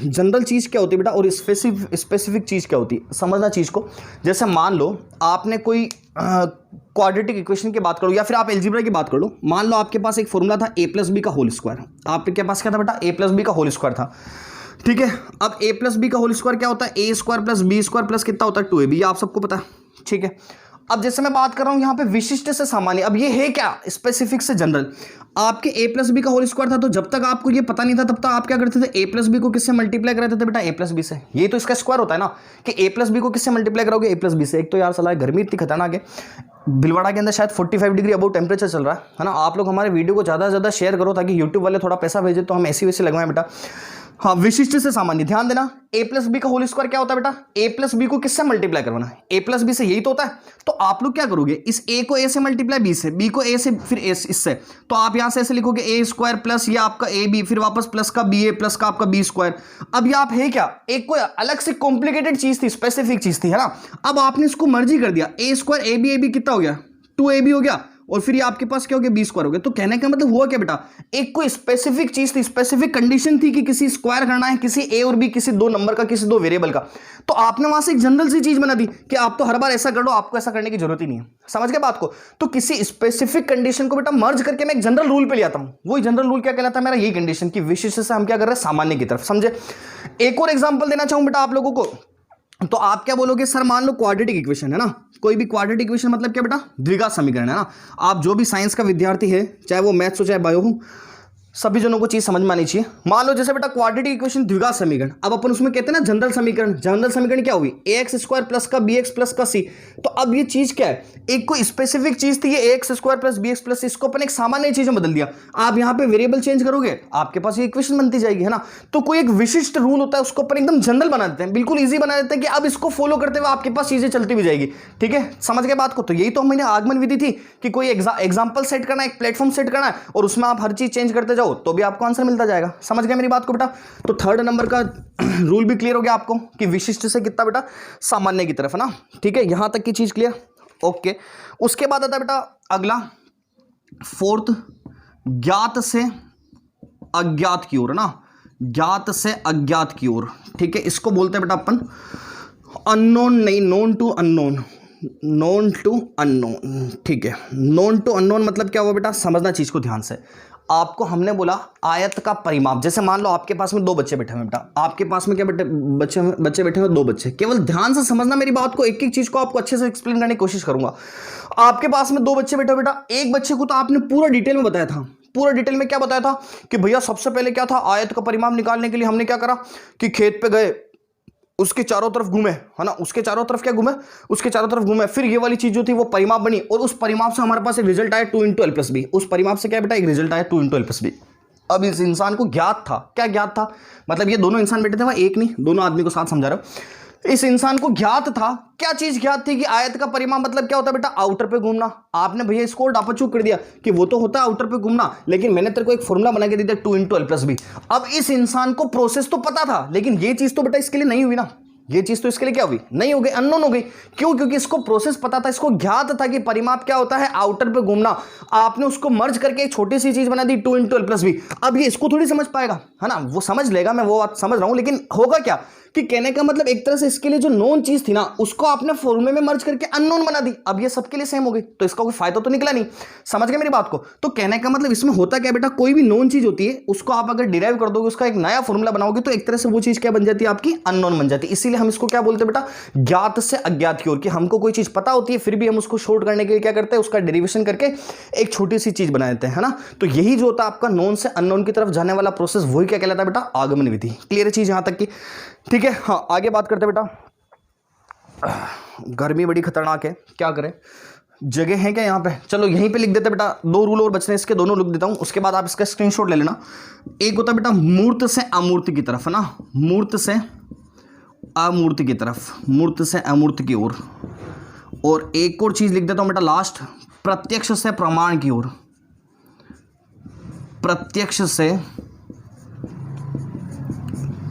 general चीज क्या होती है बेटा और स्पेसिफिक चीज क्या होती है, समझना चीज को। जैसे मान लो आपने कोई क्वाड्रेटिक इक्वेशन की बात करो या फिर आप अलजेब्रा की बात कर लो। मान लो आपके पास एक फॉर्मूला था a+b का होल स्क्वायर, आपके पास क्या था बेटा, a+b का होल स्क्वायर था, ठीक है। अब a+b का होल स्क्वायर क्या होता है, a² + b² प्लस कितना होता है 2ab, ये आप सबको पता है, ठीक है। अब जैसे मैं बात कर रहा हूं यहाँ पे विशिष्ट से सामान्य, अब ये है क्या, स्पेसिफिक से जनरल। आपके a प्लस बी का होल स्क्वायर था, तो जब तक आपको ये पता नहीं था तब तक आप क्या करते थे, a प्लस बी को किससे मल्टीप्लाई कराते थे बेटा, a प्लस बी से। ये तो इसका स्क्वायर होता है ना कि a प्लस बी को किससे मल्टीप्लाई कराओगे, a प्लस बी से। एक तो यार सलाह गर्मी इतनी खतरनाक है, भिलवाड़ा के अंदर शायद 45 डिग्री अबव टेम्परेचर चल रहा है ना। आप लोग हमारे वीडियो को ज़्यादा से ज़्यादा शेयर करो ताकि यूट्यूब वाले थोड़ा पैसा भेजे तो हम ऐसी वैसे लगवाएं बेटा। हाँ, विशिष्ट से सामान्य, ध्यान देना, a प्लस बी का होल स्क्वायर क्या होता है बेटा, a प्लस बी को किससे मल्टीप्लाई करवाना है, a प्लस बी से, यही तो होता है। तो आप लोग क्या करोगे, इस a को a से मल्टीप्लाई b से, b को a से, फिर a इससे, तो आप यहां से ऐसे लिखोगे a स्क्वायर प्लस ये आपका a b, फिर वापस प्लस का b a प्लस का आपका b स्क्वायर। अब ये आप है क्या, एक कोई अलग से कॉम्प्लिकेटेड चीज थी, स्पेसिफिक चीज थी, है ना। अब आपने इसको मर्जी कर दिया, a स्क्वायर a b कितना हो गया, 2ab हो गया, और फिर ये आपके पास क्या हो गया, बी स्क्वायर हो गया। तो कहने का मतलब हुआ क्या बेटा, एक कोई स्पेसिफिक चीज थी, स्पेसिफिक कंडीशन थी कि किसी स्क्वायर करना है, किसी ए और बी, किसी दो नंबर का, किसी दो वेरिएबल का, तो आपने वहां से एक जनरल सी चीज बना दी कि आप तो हर बार ऐसा कर लो, आपको ऐसा करने की जरूरत ही नहीं है। समझ गए बात को। तो किसी स्पेसिफिक कंडीशन को बेटा मर्ज करके मैं एक जनरल रूल पे ले आता हूं। वही जनरल रूल क्या कहलाता है मेरा, यही कंडीशन की विशिष्ट से हम क्या कर रहे हैं, सामान्य की तरफ। समझे। एक और एग्जाम्पल देना चाहूं बेटा आप लोगों को, तो आप क्या बोलोगे, सर मान लो क्वाड्रेटिक इक्वेशन है ना, कोई भी क्वाड्रेटिक इक्वेशन मतलब क्या बेटा, द्विघात समीकरण है ना। आप जो भी साइंस का विद्यार्थी है, चाहे वो मैथ्स हो चाहे बायो हो, सभी जनों को चीज समझ में आनी चाहिए। मान लो जैसे बेटा क्वाड्रेटिक इक्वेशन द्विघात समीकरण, अब अपन उसमें कहते हैं ना जनरल समीकरण। जनरल समीकरण क्या हुई, ax स्क्वायर प्लस का bx प्लस का c। तो अब ये चीज क्या है, एक कोई स्पेसिफिक चीज थी, ये ax square plus bx plus, इसको अपन एक सामान्य चीज में बदल दिया। आप यहाँ पे वेरिएबल चेंज करोगे, आपके पास ये इक्वेशन बनती जाएगी, है ना। तो कोई एक विशिष्ट रूल होता है, उसको अपन एकदम जनरल बना देते हैं, बिल्कुल ईजी बना देते हैं कि अब इसको फॉलो करते हुए आपके पास चीजें चलती भी जाएगी। ठीक है, समझ गए बात को। तो यही तो मैंने आगमन विधि थी कि कोई एग्जाम्पल सेट करना है, एक प्लेटफॉर्म सेट करना है, और उसमें आप हर चीज चेंज करते जाओ तो भी आपको आंसर मिलता जाएगा। समझ गए मेरी बात को बेटा। तो थर्ड नंबर का रूल भी क्लियर हो गया आपको कि विशिष्ट से कितना बेटा, सामान्य की तरफ, है ना। ठीक है, यहां तक की चीज क्लियर। ओके, उसके बाद आता है बेटा अगला, फोर्थ, ज्ञात से अज्ञात की ओर, है ना, ज्ञात से अज्ञात की ओर। ठीक है, इसको बोलते हैं बेटा अपन अननोन, नहीं, known to unknown, known to unknown. ठीक है, नोन टू अननोन मतलब क्या हुआ बेटा, समझना चीज को ध्यान से। आपको हमने बोला आयत का परिमाप, जैसे मान लो आपके पास में दो बच्चे बैठे हुए बेटा, आपके पास में क्या बच्चे बैठे हुए, दो बच्चे। केवल ध्यान से समझना मेरी बात को, एक एक चीज को आपको अच्छे से एक्सप्लेन करने की कोशिश करूंगा। आपके पास में दो बच्चे बैठे हुए बेटा, एक बच्चे को तो आपने पूरा डिटेल में बताया था, पूरा डिटेल में क्या बताया था कि भैया सबसे पहले क्या था, आयत का परिमाप निकालने के लिए हमने क्या करा कि खेत पे गए, उसके चारों तरफ घूमे, है ना, उसके चारों तरफ क्या घूमे, उसके चारों तरफ घूमे, फिर ये वाली चीज जो थी वो परिमाप बनी, और उस परिमाप से हमारे पास एक रिजल्ट आया 2 × l + b। उस परिमाप से क्या बेटा, एक रिजल्ट आया 2 × l + b। अब इस इंसान को ज्ञात था, क्या ज्ञात था, मतलब ये दोनों इंसान बैठे थे वहां, एक नहीं दोनों आदमी को साथ समझा रहा हूं। इस इंसान को ज्ञात था, क्या चीज ज्ञात थी कि आयत का परिमाप मतलब क्या होता है बेटा, आउटर पे घूमना। आपने भैया इसको डापाचूक कर दिया कि वो तो होता है आउटर पे घूमना, लेकिन मैंने तेरे को एक फॉर्मूला बना के दे दिया 2 × l + b। अब इस इंसान को प्रोसेस तो पता था, लेकिन ये चीज तो बेटा इसके लिए नहीं हुई ना, ये चीज तो इसके लिए क्या हुई, नहीं हो गई, अननोन हो गई। क्यों, क्योंकि इसको प्रोसेस पता था, इसको ज्ञात था कि परिमाप क्या होता है, आउटर पे घूमना। आपने उसको मर्ज करके एक छोटी सी चीज बना दी 2 × l + b। अब ये इसको थोड़ी समझ पाएगा, है ना, वो समझ लेगा, मैं वो बात समझ रहा हूं, लेकिन होगा क्या कि कहने का मतलब एक तरह से इसके लिए जो नोन चीज थी ना, उसको आपने फॉर्मूले में मर्ज करके अननोन बना दी। अब ये सबके लिए सेम हो गई, तो इसका कोई फायदा तो निकला नहीं। समझ गए मेरी बात को। तो कहने का मतलब इसमें होता क्या बेटा, कोई भी नोन चीज होती है उसको आप अगर डिराइव कर दोगे, उसका एक नया फॉर्मूला बनाओगे, तो एक तरह से वो चीज क्या बन जाती है, आपकी अननोन बन जाती है। इसीलिए हम इसको क्या बोलते हैं बेटा, ज्ञात से अज्ञात की ओर, कि हमको कोई चीज पता होती है फिर भी हम उसको शॉर्ट करने के लिए क्या करते हैं, उसका डेरिवेशन करके एक छोटी सी चीज बना देते हैं, है ना। तो यही जो होता है आपका नोन से अननोन की तरफ जाने वाला प्रोसेस, वही क्या कहलाता है बेटा, आगमन विधि। क्लियर है चीज यहां तक की। ठीक है, हाँ आगे बात करते हैं बेटा। गर्मी बड़ी खतरनाक है, क्या करें, जगह है क्या यहाँ पे, चलो यहीं पे लिख देते बेटा। 2 रूल और बचने, इसके दोनों लिख देता हूं, उसके बाद आप इसका स्क्रीनशॉट ले लेना। एक होता है बेटा मूर्त से अमूर्त की तरफ, है ना, मूर्त से अमूर्त की तरफ, मूर्त से अमूर्त की ओर। और एक और चीज लिख देता हूं बेटा लास्ट, प्रत्यक्ष से प्रमाण की ओर, प्रत्यक्ष से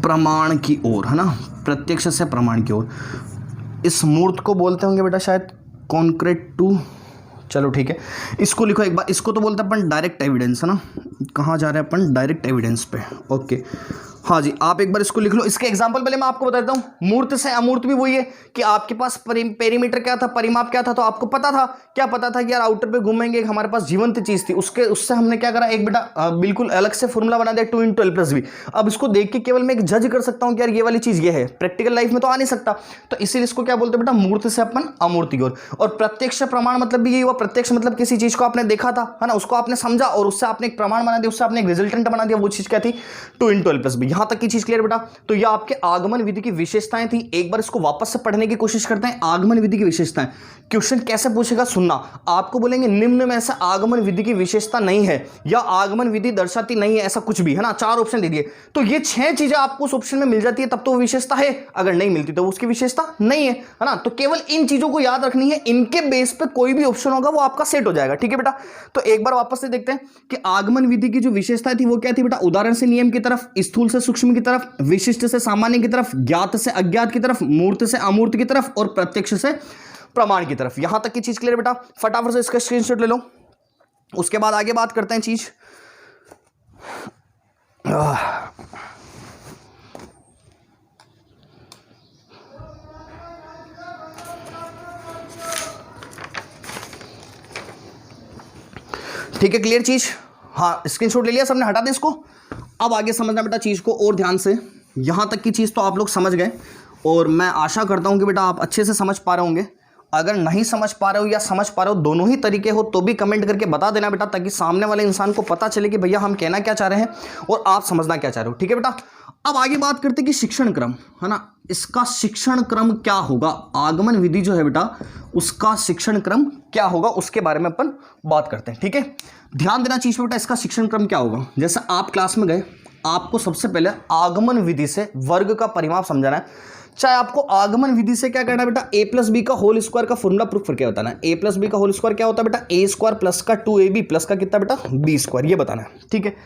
प्रमाण की ओर, है ना, प्रत्यक्ष से प्रमाण की ओर। इस मूर्त को बोलते होंगे बेटा शायद कॉन्क्रीट टू, चलो ठीक है, इसको लिखो एक बार। इसको तो बोलते हैं अपन डायरेक्ट एविडेंस, है ना, कहाँ जा रहे हैं अपन, डायरेक्ट एविडेंस पे। ओके, हाँ जी, आप एक बार इसको लिख लो। इसके एग्जांपल पहले मैं आपको बता देता हूं। मूर्त से अमूर्त भी वही है कि आपके पास पेरीमीटर क्या था, परिमाप क्या था, तो आपको पता था, क्या पता था कि यार आउटर पे घूमेंगे, हमारे पास जीवंत चीज थी, उससे हमने क्या करा, एक बेटा बिल्कुल अलग से फॉर्मूला बना दिया 2 × L+B। अब इसको देख के केवल मैं एक जज कर सकता हूं कि यार ये वाली चीज ये है, प्रैक्टिकल लाइफ में तो आ नहीं सकता, तो इसीलिए इसको क्या बोलते हैं बेटा, मूर्त से अपन अमूर्त की ओर। और प्रत्यक्ष प्रमाण मतलब भी यही हुआ। प्रत्यक्ष मतलब किसी चीज को आपने देखा था, है ना, उसको आपने समझा और उससे आपने एक प्रमाण बना दिया, उससे आपने एक रिजल्टेंट बना दिया, वो चीज क्या थी, 2 × L+B। यहां तक की चीज क्लियर बेटा। तो ये आपके आगमन विधि की विशेषताएं थी। एक बार इसको वापस से पढ़ने की कोशिश करते हैं। आगमन विधि की विशेषताएं, क्वेश्चन कैसे पूछेगा सुनना। आपको बोलेंगे निम्न में से आगमन विधि की विशेषता नहीं है या आगमन विधि दर्शाती नहीं है, ऐसा कुछ भी, है ना, 4 ऑप्शन दे दिए, तो ये 6 चीजें आपको उस ऑप्शन में मिल जाती है तब तो वो विशेषता है, अगर नहीं मिलती तो उसकी विशेषता नहीं है, है ना। तो केवल इन चीजों को याद रखनी है, इनके बेस पे कोई भी ऑप्शन होगा वो आपका सेट हो जाएगा, ठीक है बेटा। तो एक बार वापस से देखते हैं कि आगमन विधि की जो विशेषता थी वो क्या थी बेटा, उदाहरण से नियम की तरफ, स्थूल से सूक्ष्म की तरफ, विशिष्ट से सामान्य की तरफ, ज्ञात से अज्ञात की तरफ, मूर्त से अमूर्त की तरफ और प्रत्यक्ष से प्रमाण की तरफ। यहां तक की चीज क्लियर बेटा। फटाफट से इसका स्क्रीनशॉट ले लो, उसके बाद आगे बात करते हैं चीज। ठीक है, क्लियर चीज। हाँ, स्क्रीनशॉट ले लिया सबने, हटा दें इसको। अब आगे समझना बेटा चीज को और ध्यान से। यहां तक की चीज तो आप लोग समझ गए और मैं आशा करता हूं कि बेटा आप अच्छे से समझ पा रहे होंगे। अगर नहीं समझ पा रहे हो या समझ पा रहे हो, दोनों ही तरीके हो, तो भी कमेंट करके बता देना बेटा, ताकि सामने वाले इंसान को पता चले कि भैया हम कहना क्या चाह रहे हैं और आप समझना क्या चाह रहे हो, ठीक है बेटा। अब आगे बात करते हैं कि शिक्षण क्रम, है ना, इसका शिक्षण क्रम क्या होगा, आगमन विधि जो है बेटा उसका शिक्षण क्रम क्या होगा, उसके बारे में अपन बात करते हैं, ठीक है। ध्यान देना चीज बेटा, इसका शिक्षण क्रम क्या होगा। जैसे आप क्लास में गए, आपको सबसे पहले आगमन विधि से वर्ग का परिमाप समझाना है। चाहे आपको आगमन विधि से क्या करना है बेटा, a+b का होल स्क्वायर का फॉर्मूला प्रूफ करके बताना है। a+b का होल स्क्वायर क्या होता है बेटा, a² प्लस का 2ab प्लस का कितना बेटा, b², ये बताना है, ठीक है।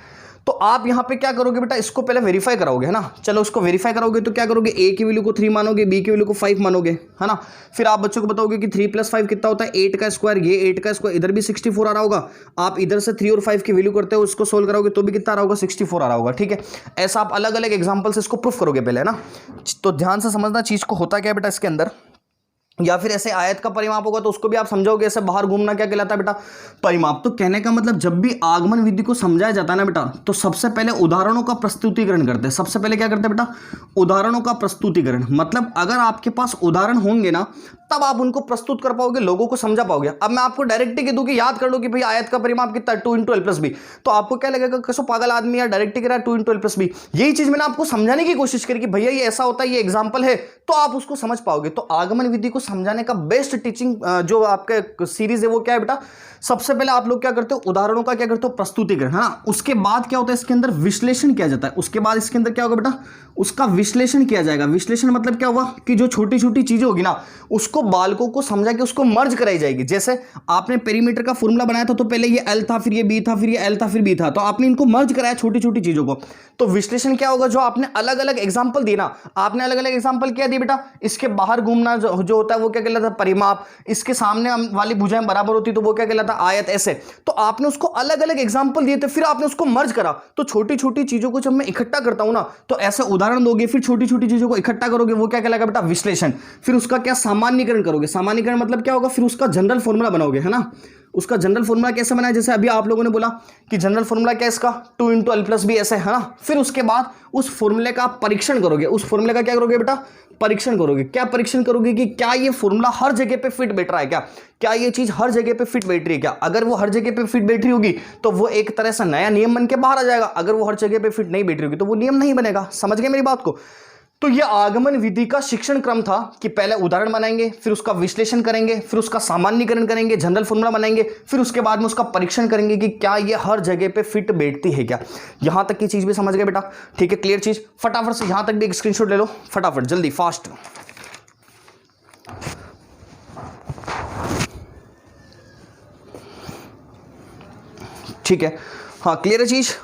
तो आप यहां पे क्या करोगे बेटा, इसको पहले वेरीफाई कराओगे, है ना। चलो उसको वेरीफाई करोगे तो क्या करोगे, a की वैल्यू को 3 मानोगे, b की वैल्यू को 5 मानोगे, है ना। फिर आप बच्चों को बताओगे कि 3 + 5 कितना होता है, 8 का स्क्वायर, ये 8 का स्क्वायर, इधर भी 64 आ रहा होगा। आप इधर से 3 और 5 की वैल्यू करते हो, उसको सोल्व करोगे तो भी कितना आ रहा होगा, 64 आ रहा होगा, ठीक है। ऐसा आप अलग अलग एग्जाम्पल से इसको प्रूफ करोगे पहले, है ना। तो ध्यान से समझना चीज को होता क्या है बेटा इसके अंदर। या फिर ऐसे आयत का परिमाप होगा तो उसको भी आप समझोगे, ऐसे बाहर घूमना क्या कहलाता है बेटा, परिमाप। तो कहने का मतलब जब भी आगमन विधि को समझाया जाता है ना बेटा, तो सबसे पहले उदाहरणों का प्रस्तुतिकरण करते हैं। सबसे पहले क्या करते हैं बेटा, उदाहरणों का प्रस्तुतिकरण। मतलब अगर आपके पास उदाहरण होंगे ना, तब आप उनको प्रस्तुत कर पाओगे, लोगों को समझा पाओगे। अब मैं आपको डायरेक्ट ही कह दूं कि याद कर लो कि भाई आयत का परिमाप कितना, 2 × L+B, तो आपको क्या लगेगा, कैसे पागल आदमी यार डायरेक्ट ही कह रहा है 2 × L+B। यही चीज मैंने आपको समझाने की कोशिश करी कि भैया ये ऐसा होता है, ये एग्जाम्पल है, तो आप उसको समझ पाओगे। तो आगमन विधि को समझाने का बेस्ट टीचिंग जो आपका सीरीज है वो क्या है बेटा, सबसे पहले आप लोग क्या करते हो, उदाहरणों का क्या करते हो, प्रस्तुतिकरण, है ना। उसके बाद क्या होता है, इसके अंदर विश्लेषण किया जाता है। उसके बाद इसके अंदर क्या होगा बेटा, उसका विश्लेषण किया जाएगा। विश्लेषण मतलब क्या होगा कि जो छोटी छोटी चीजें होगी ना, उसको बालकों को समझा के उसको मर्ज कराई जाएगी। जैसे आपने पेरीमीटर का फॉर्मूला बनाया था, तो पहले ये L था, फिर ये B था, फिर ये L था, फिर B था, तो आपने इनको मर्ज कराया छोटी छोटी चीजों को। तो विश्लेषण क्या होगा, जो आपने अलग अलग एग्जाम्पल दिए ना, आपने अलग अलग एग्जाम्पल क्या दिए बेटा, इसके बाहर घूमना जो होता है वो क्या कहलाता है, परिमाप। इसके सामने वाली भुजाएं बराबर होती तो वो क्या कहलाता है, आयत। ऐसे तो आपने उसको अलग अलग एग्जाम्पल दिए थे, फिर आपने उसको मर्ज करा। तो छोटी छोटी चीजों को जब मैं इकट्ठा करता हूं ना, तो ऐसे उदाहरण दोगे, फिर छोटी छोटी चीजों को इकट्ठा करोगे, वो क्या कहलाएगा बेटा, विश्लेषण। फिर उसका क्या सामान्यीकरण करोगे। सामान्यीकरण मतलब क्या होगा, फिर उसका जनरल फॉर्मूला बनाओगे, है ना। उसका जनरल फॉर्मूला कैसे बनाया, जैसे अभी आप लोगों ने बोला कि जनरल फॉर्मूला क्या है इसका, 2 × L+B, ऐसे, है ना। फिर उसके बाद उस फॉर्मूले का आप परीक्षण करोगे। उस फॉर्मूले का क्या करोगे बेटा, परीक्षण करोगे। क्या परीक्षण करोगे कि क्या ये फॉर्मूला हर जगह पे फिट बैठ रहा है, क्या ये चीज हर जगह पे फिट बैठ रही है क्या। अगर वो हर जगह पे फिट बैठ रही होगी तो वो एक तरह से नया नियम बन के बाहर आ जाएगा। अगर वो हर जगह पे फिट नहीं बैठ रही होगी तो वो नियम नहीं बनेगा। समझ गए मेरी बात को। तो ये आगमन विधि का शिक्षण क्रम था कि पहले उदाहरण बनाएंगे, फिर उसका विश्लेषण करेंगे, फिर उसका सामान्यीकरण करेंगे, जनरल फॉर्मूला बनाएंगे, फिर उसके बाद में उसका परीक्षण करेंगे कि क्या ये हर जगह पे फिट बैठती है क्या। यहां तक की चीज भी समझ गए बेटा, ठीक है, क्लियर चीज। फटाफट से यहां तक भी एक स्क्रीनशॉट ले लो, फटाफट, जल्दी, फास्ट। ठीक है, हाँ, क्लियर है चीज।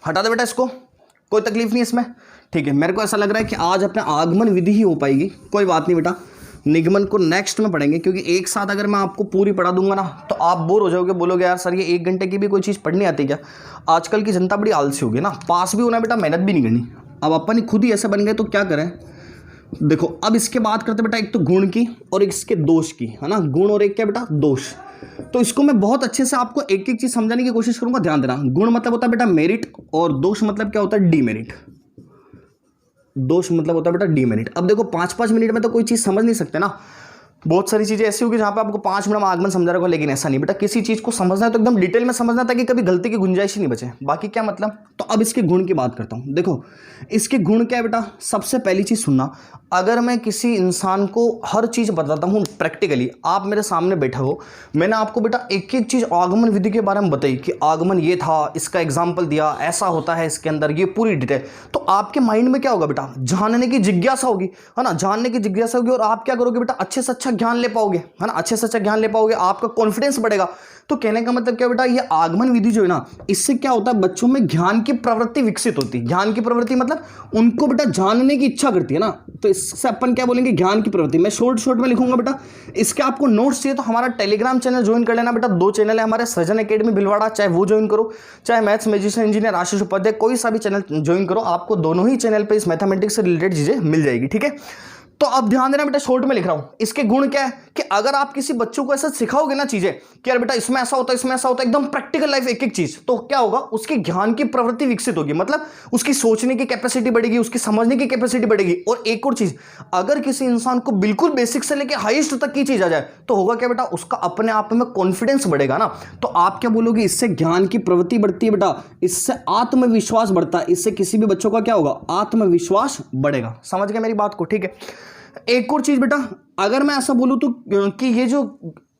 हटा दे बेटा इसको, कोई तकलीफ नहीं इसमें, ठीक है। मेरे को ऐसा लग रहा है कि आज अपना आगमन विधि ही हो पाएगी, कोई बात नहीं बेटा, निगमन को नेक्स्ट में पढ़ेंगे, क्योंकि एक साथ अगर मैं आपको पूरी पढ़ा दूंगा ना तो आप बोर हो जाओगे, बोलोगे यार सर ये 1 घंटे की भी कोई चीज़ पढ़नी आती क्या। आजकल की जनता बड़ी आलसी होगी ना, पास भी होना बेटा मेहनत भी नहीं करनी। अब अपन खुद ही ऐसे बन गए तो क्या करें। देखो अब इसके बात करते बेटा एक तो गुण की और एक इसके दोष की, है ना। गुण और एक क्या बेटा दोष। तो इसको मैं बहुत अच्छे से आपको एक एक चीज समझाने की कोशिश करूंगा, ध्यान देना। गुण मतलब होता है बेटा मेरिट, और दोष मतलब क्या होता है डीमेरिट। दोष मतलब होता है बेटा डीमेरिट। अब देखो 5-5 मिनट में तो कोई चीज समझ नहीं सकते ना, बहुत सारी चीजें ऐसी होगी जहां पे आपको 5 मिनट में आगमन समझा रहा होगा, लेकिन ऐसा नहीं बेटा। किसी चीज को समझना है तो एकदम डिटेल में समझना ताकि कभी गलती की गुंजाइश ही नहीं बचे। बाकी क्या मतलब। तो अब इसके गुण की बात करता हूं। देखो इसके गुण क्या है बेटा, सबसे पहली चीज सुनना, अगर मैं किसी इंसान को हर चीज बताता हूं प्रैक्टिकली, आप मेरे सामने बैठे हो, मैंने आपको बेटा एक एक चीज आगमन विधि के बारे में बताई कि आगमन ये था, इसका एग्जाम्पल दिया, ऐसा होता है इसके अंदर, ये पूरी डिटेल, तो आपके माइंड में क्या होगा बेटा, जानने की जिज्ञासा होगी, है ना। जानने की जिज्ञासा होगी और आप क्या करोगे बेटा, अच्छे से अच्छा ज्ञान ले पाओगे, है ना। अच्छे से अच्छा ज्ञान ले पाओगे, आपका कॉन्फिडेंस बढ़ेगा। तो कहने का मतलब क्या बेटा, ये आगमन विधि जो है ना, इससे क्या होता है, बच्चों में ज्ञान की प्रवृत्ति विकसित होती है। ज्ञान की प्रवृत्ति मतलब उनको बेटा जानने की इच्छा करती है ना, तो इससे अपन क्या बोलेंगे, ज्ञान की प्रवृत्ति। मैं शॉर्ट में लिखूंगा बेटा। इसके आपको नोट्स चाहिए तो हमारा टेलीग्राम चैनल ज्वाइन कर लेना बेटा। 2 चैनल है हमारे, सृजन एकेडमी भिलवाड़ा, चाहे वो ज्वाइन करो, चाहे मैथ्स मैजिशियन इंजीनियर आशीष उपाध्याय, कोई सा भी चैनल ज्वाइन करो, आपको दोनों ही चैनल पे इस मैथमेटिक्स से रिलेटेड चीजें मिल जाएगी, ठीक है। तो अब ध्यान देना बेटा, शॉर्ट में लिख रहा हूं। इसके गुण क्या है कि अगर आप किसी बच्चों को ऐसा सिखाओगे ना चीजें कि यार बेटा इसमें ऐसा होता है, इसमें ऐसा होता है, एकदम प्रैक्टिकल लाइफ एक एक चीज, तो क्या होगा, उसकी ज्ञान की प्रवृत्ति विकसित होगी, मतलब उसकी सोचने की कैपेसिटी बढ़ेगी, उसकी समझने की कैपेसिटी बढ़ेगी। और एक और चीज, अगर किसी इंसान को बिल्कुल बेसिक से लेकर हाईएस्ट तक की चीज आ जाए तो होगा क्या बेटा, उसका अपने आप में कॉन्फिडेंस बढ़ेगा ना। तो आप क्या बोलोगे, इससे ज्ञान की प्रवृत्ति बढ़ती है बेटा, इससे आत्मविश्वास बढ़ता है, इससे किसी भी बच्चों का क्या होगा, आत्मविश्वास बढ़ेगा। समझ गए मेरी बात को, ठीक है। एक और चीज बेटा, अगर मैं ऐसा बोलूं तो कि ये जो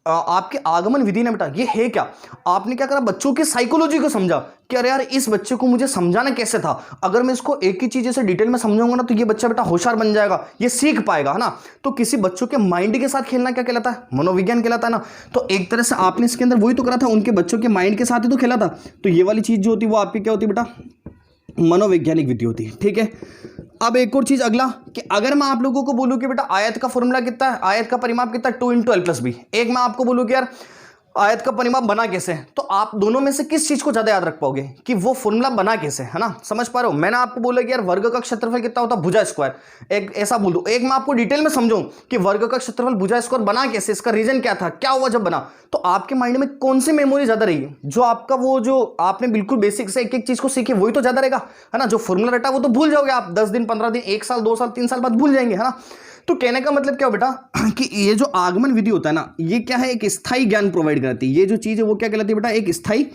आपके आगमन विधि ने बेटा, ये है क्या, आपने क्या करा, बच्चों की साइकोलॉजी को समझा कि अरे यार इस बच्चे को मुझे समझाना कैसे था। अगर मैं इसको एक ही चीज से डिटेल में समझाऊंगा ना तो ये बच्चा बेटा होशियार बन जाएगा, ये सीख पाएगा, है ना। तो किसी बच्चों के माइंड के साथ खेलना क्या कहलाता है, मनोविज्ञान कहलाता है ना। तो एक तरह से आपने इसके अंदर वही तो करा था, उनके बच्चों के माइंड के साथ ही तो खेला था। तो ये वाली चीज जो होती है वो आपकी क्या होती है बेटा, मनोवैज्ञानिक विधि होती है, ठीक है। अब एक और चीज अगला, कि अगर मैं आप लोगों को बोलूं कि बेटा आयत का फॉर्मूला कितना है, आयत का परिमाप कितना है, 2 × l + b। एक मैं आपको बोलूं कि यार आयत का परिमाप बना कैसे, तो आप दोनों में से किस चीज को ज्यादा याद रख पाओगे कि वो फॉर्मूला बना कैसे, है ना। समझ पा रहे हो। मैंने आपको बोला कि यार वर्ग का क्षेत्रफल कितना होता है, भुजा स्क्वायर, एक ऐसा बोल दूं। एक मैं आपको डिटेल में समझाऊं कि वर्ग का क्षेत्रफल भुजा स्क्वायर बना कैसे, इसका रीजन क्या था, क्या हुआ जब बना। तो आपके माइंड में कौन सी मेमोरी ज्यादा रहेगी, जो आपका वो जो आपने बिल्कुल बेसिक से एक एक चीज को सीखी वही तो ज्यादा रहेगा, है ना। जो फॉर्मूला रटा वो तो भूल जाओगे आप 10 दिन 15 दिन 1 साल 2 साल 3 साल बाद भूल जाएंगे, है ना। तो कहने का मतलब क्या हो बेटा कि ये जो आगमन विधि होता है ना, ये क्या है, एक स्थायी ज्ञान प्रोवाइड कराती है। ये जो चीज है वो क्या कहलाती है बेटा, एक स्थायी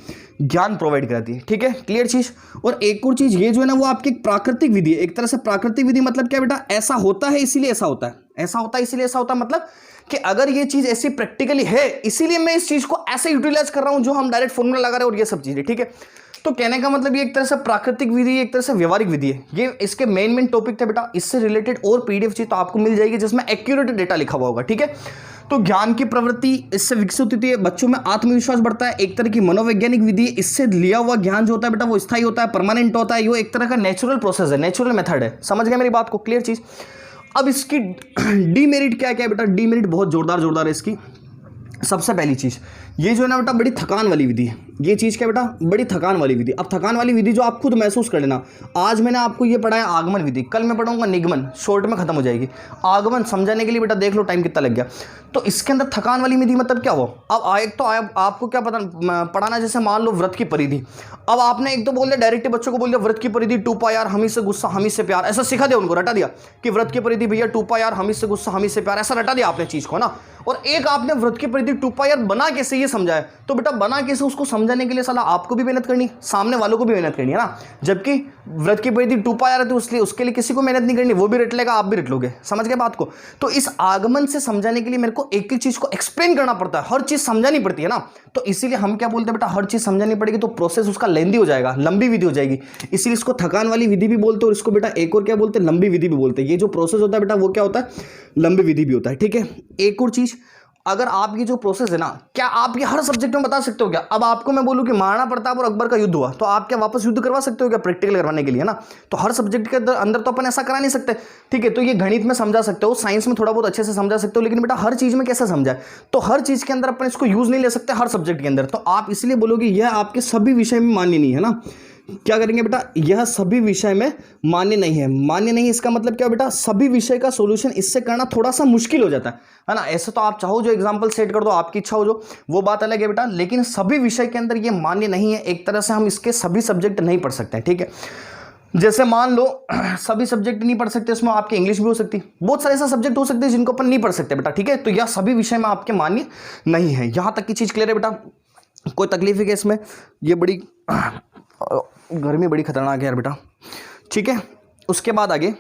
ज्ञान प्रोवाइड कराती है, ठीक है। क्लियर चीज। और एक और चीज, ये जो है ना वो आपकी एक प्राकृतिक विधि है। एक तरह से प्राकृतिक विधि मतलब क्या बेटा, ऐसा होता है इसीलिए ऐसा होता है, ऐसा होता है इसीलिए ऐसा होता है, मतलब कि अगर ये चीज ऐसी प्रैक्टिकली है इसीलिए मैं इस चीज को ऐसे यूटिलाइज कर रहा हूं, जो हम डायरेक्ट फॉर्मूला लगा रहे हैं और ये सब चीजें, ठीक है। तो कहने का मतलब ये एक तरह से प्राकृतिक विधि, एक तरह से व्यवहारिक विधि है। ये इसके मेन टॉपिक थे बेटा। इससे रिलेटेड और पीडीएफ चाहिए तो आपको मिल जाएगी जिसमें एक्यूरेट डेटा लिखा हुआ होगा, ठीक है। तो ज्ञान की प्रवृत्ति इससे विकसित होती है, बच्चों में आत्मविश्वास बढ़ता है, एक तरह की मनोवैज्ञानिक विधि है। इससे लिया हुआ ज्ञान जो होता है बेटा वो स्थायी होता है, परमानेंट होता है। ये एक तरह का नेचुरल प्रोसेस है, नेचुरल मेथड है। समझ गए मेरी बात को, क्लियर चीज। अब इसकी डीमेरिट क्या क्या है बेटा, डीमेरिट बहुत जोरदार है इसकी। सबसे पहली चीज, ये जो है ना बेटा बड़ी थकान वाली विधि है। ये चीज क्या बेटा, बड़ी थकान वाली विधि। अब थकान वाली विधि जो आप खुद महसूस कर लेना। आज मैंने आपको ये पढ़ाया आगमन विधि, कल मैं पढ़ाऊंगा निगमन, शॉर्ट में खत्म हो जाएगी। आगमन समझाने के लिए बेटा देख लो टाइम कितना लग गया। तो इसके अंदर थकान वाली विधि मतलब क्या हुआ। अब एक तो आपको क्या पता पढ़ाना, जैसे मान लो व्रत की परिधि। अब आपने एक तो बोल दिया डायरेक्ट बच्चों को बोल दिया व्रत की परिधि 2 π r हमी से गुस्सा हमी से प्यार, ऐसा सिखा दिया उनको, रटा दिया कि व्रत की परिधि भैया 2 π r हमी से गुस्सा हमी से प्यार, ऐसा रटा दिया आपने चीज को ना। और एक आपने व्रत की परिधि 2 π r बना कैसे ये समझाया। तो बेटा बना कैसे, उसको समझाने के लिए साला आपको भी मेहनत करनी, सामने वालों को भी मेहनत करनी है ना। जबकि व्रत की परिधि 2 π r है तो उसके लिए किसी को मेहनत नहीं करनी, वो भी रट लेगा, आप भी रट लोगे। समझ गए बात को। तो इस आगमन से समझाने के लिए मेरे को एक एक चीज को एक्सप्लेन करना पड़ता है, हर चीज समझानी पड़ती है ना। तो इसीलिए हम क्या बोलते हैं बेटा, हर चीज समझानी पड़ेगी तो प्रोसेस उसका लेंदी हो जाएगा, लंबी विधि हो जाएगी। इसीलिए इसको थकान वाली विधि भी बोलते हैं और इसको बेटा एक और क्या बोलते हैं, लंबी विधि भी बोलते हैं। ये जो प्रोसेस होता है बेटा वो क्या होता है, लंबी विधि भी होता है, ठीक है। एक और चीज, अगर आपकी जो प्रोसेस है ना, क्या आप ये हर सब्जेक्ट में बता सकते हो क्या? अब आपको मैं बोलूं कि महाराणा प्रताप और अकबर का युद्ध हुआ, तो आप क्या वापस युद्ध करवा सकते हो क्या प्रैक्टिकल करवाने के लिए, ना? तो हर सब्जेक्ट के अंदर तो अपन ऐसा करा नहीं सकते, ठीक है? तो ये गणित में समझा सकते हो, साइंस में थोड़ा बहुत अच्छे से समझा सकते हो, लेकिन बेटा हर चीज में कैसे समझा? तो हर चीज के अंदर अपन इसको यूज नहीं ले सकते हर सब्जेक्ट के अंदर। तो आप इसलिए बोलोगे यह आपके सभी विषय में मान्य नहीं है ना। क्या करेंगे बेटा, यह सभी विषय में मान्य नहीं है। मान्य नहीं, इसका मतलब क्या बेटा, सभी विषय का सॉल्यूशन इससे करना थोड़ा सा मुश्किल हो जाता है ना। ऐसे तो आप चाहो जो एग्जांपल सेट कर दो, आपकी इच्छा हो जो, वो बात अलग है बेटा, लेकिन सभी विषय के अंदर ये मान्य नहीं है। एक तरह से हम इसके सभी सब्जेक्ट नहीं पढ़ सकते, ठीक है? जैसे मान लो सभी सब्जेक्ट नहीं पढ़ सकते, इसमें आपकी इंग्लिश भी हो सकती है, बहुत सारे ऐसे सब्जेक्ट हो सकते हैं जिनको अपन नहीं पढ़ सकते बेटा, ठीक है? तो यह सभी विषय में आपके मान्य नहीं है। यहां तक की चीज क्लियर है बेटा? कोई तकलीफ है क्या इसमें? ये बड़ी गर्मी बड़ी खतरनाक है यार बेटा, ठीक है? उसके बाद आगे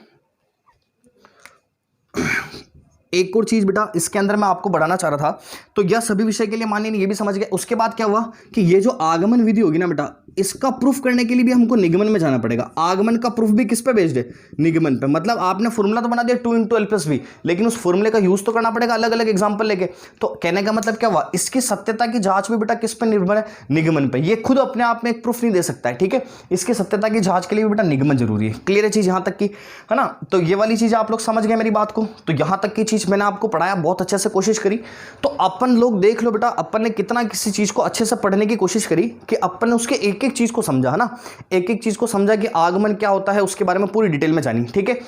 एक और चीज बेटा इसके अंदर मैं आपको बढ़ाना चाह रहा था, तो यह सभी विषय के लिए मान्य नहीं, ये भी समझ गए। उसके बाद क्या हुआ कि ये जो आगमन विधि होगी ना बेटा, इसका प्रूफ करने के लिए भी हमको निगमन में जाना पड़ेगा। आगमन का प्रूफ भी किस पे बेस्ड है? निगमन पे। मतलब आपने फॉर्मूला तो बना दिया 2 × L + V, लेकिन उस फॉर्मूले का यूज तो करना पड़ेगा अलग अलग एग्जांपल लेके। तो कहने का मतलब क्या हुआ, इसकी सत्यता की जांच भी बेटा किस पे निर्भर है? निगमन पे। ये खुद अपने आप में एक प्रूफ नहीं दे सकता है, ठीक है? इसकी सत्यता की जांच के लिए भी बेटा निगमन जरूरी है। क्लियर है चीज यहां तक की, है ना? तो ये वाली चीज आप लोग समझ गए मेरी बात को। तो यहां तक की चीज मैंने आपको पढ़ाया, बहुत अच्छे से कोशिश करी। तो अपन लोग देख लो बेटा, अपन ने कितना किसी चीज को अच्छे से पढ़ने की कोशिश करी कि अपन ने उसके एक एक चीज को समझा, है ना? एक एक चीज को समझा कि आगमन क्या होता है, उसके बारे में पूरी डिटेल में जानी, ठीक है?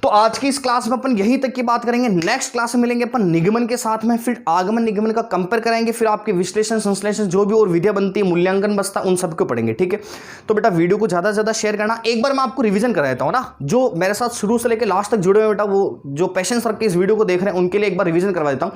तो आज की इस क्लास में अपन यही तक की बात करेंगे। नेक्स्ट क्लास में मिलेंगे अपन निगमन के साथ में, फिर आगमन निगमन का कंपेयर कराएंगे, फिर आपके विश्लेषण संश्लेषण जो भी और विधियां बनती है, मूल्यांकन बचता, उन सबको पढ़ेंगे, ठीक है? तो बेटा वीडियो को ज्यादा से ज्यादा शेयर करना। एक बार मैं आपको रिवीजन करा देता हूं ना, जो मेरे साथ शुरू से लेकर लास्ट तक जुड़े हुए बेटा, वो जो पेशेंस रख के इस वीडियो को देख रहे हैं उनके लिए एक बार रिवीजन करवा देता हूं।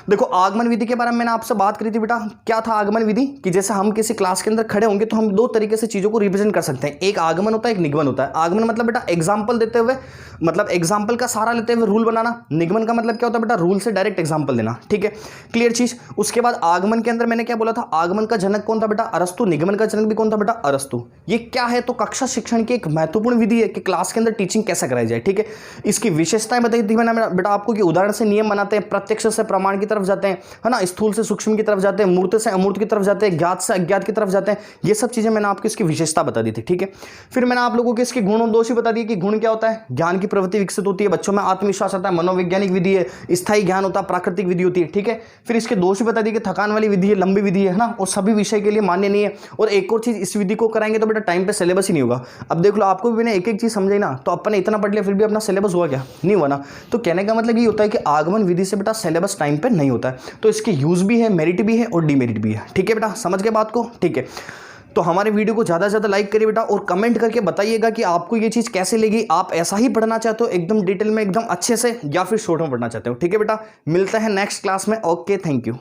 देखो, आगमन विधि के बारे में मैंने आपसे बात करी थी बेटा। क्या था आगमन विधि? कि जैसे हम किसी क्लास के अंदर खड़े होंगे तो हम दो तरीके से चीजों को रिप्रेजेंट कर सकते हैं। एक आगमन होता है, एक निगमन होता है। आगमन मतलब बेटा एग्जाम्पल देते हुए, मतलब एग्जाम्पल का सहारा लेते हुए रूल बनाना। निगमन का मतलब क्या होता है बेटा? रूल से डायरेक्ट एग्जाम्पल देना, ठीक है? क्लियर चीज। उसके बाद आगमन के अंदर मैंने क्या बोला था, आगमन का जनक कौन था बेटा? अरस्तु। निगमन का जनक भी कौन था बेटा? अरस्तु। ये क्या है? तो कक्षा शिक्षण की एक महत्वपूर्ण विधि है कि क्लास के अंदर टीचिंग कैसे कराई जाए, ठीक है? इसकी विशेषताएं बताई थी मैंने बेटा आपको कि उदाहरण से नियम बनाते हैं, प्रत्यक्ष से प्रमाण की तरफ जाते हैं, है ना? स्थूल से सूक्ष्म की तरफ जाते हैं, मूर्त से अमूर्त की तरफ जाते हैं, ज्ञात से अज्ञात की तरफ जाते हैं। ये सब चीजें मैंने आपको इसकी विशेषता बता दी थी, ठीक है? फिर मैंने आप लोगों को इसके गुण और दोष भी बता दिए कि गुण क्या होता है? ज्ञान की प्रवृत्ति विकसित होती है, बच्चों में आत्मविश्वास आता है, मनोवैज्ञानिक विधि है, स्थायी ज्ञान होता है, प्राकृतिक विधि होती है, ठीक है? फिर इसके दोष भी बता दिए कि थकान वाली विधि है, लंबी विधि है ना, और सभी विषय के लिए मान्य नहीं है। और एक और चीज, इस विधि को कराएंगे तो बेटा टाइम पे सिलेबस ही नहीं होगा। अब देख लो, आपको भी मैंने एक एक चीज समझाई ना, तो अपन ने इतना पढ़ लिया फिर भी अपना सिलेबस हुआ क्या? नहीं हुआ ना। तो कहने का मतलब ये होता है कि आगमन विधि से बेटा सिलेबस टाइम पे नहीं होता है। तो इसके यूज भी है, मेरिट भी है और डीमेरिट भी है, ठीक है बेटा? समझ गए बात को, ठीक है? तो हमारे वीडियो को ज़्यादा से ज़्यादा लाइक करिए बेटा, और कमेंट करके बताइएगा कि आपको ये चीज़ कैसे लगी। आप ऐसा ही पढ़ना चाहते हो एकदम डिटेल में, एकदम अच्छे से, या फिर शॉर्ट में पढ़ना चाहते हो, ठीक है बेटा? मिलते हैं नेक्स्ट क्लास में। Okay, thank you.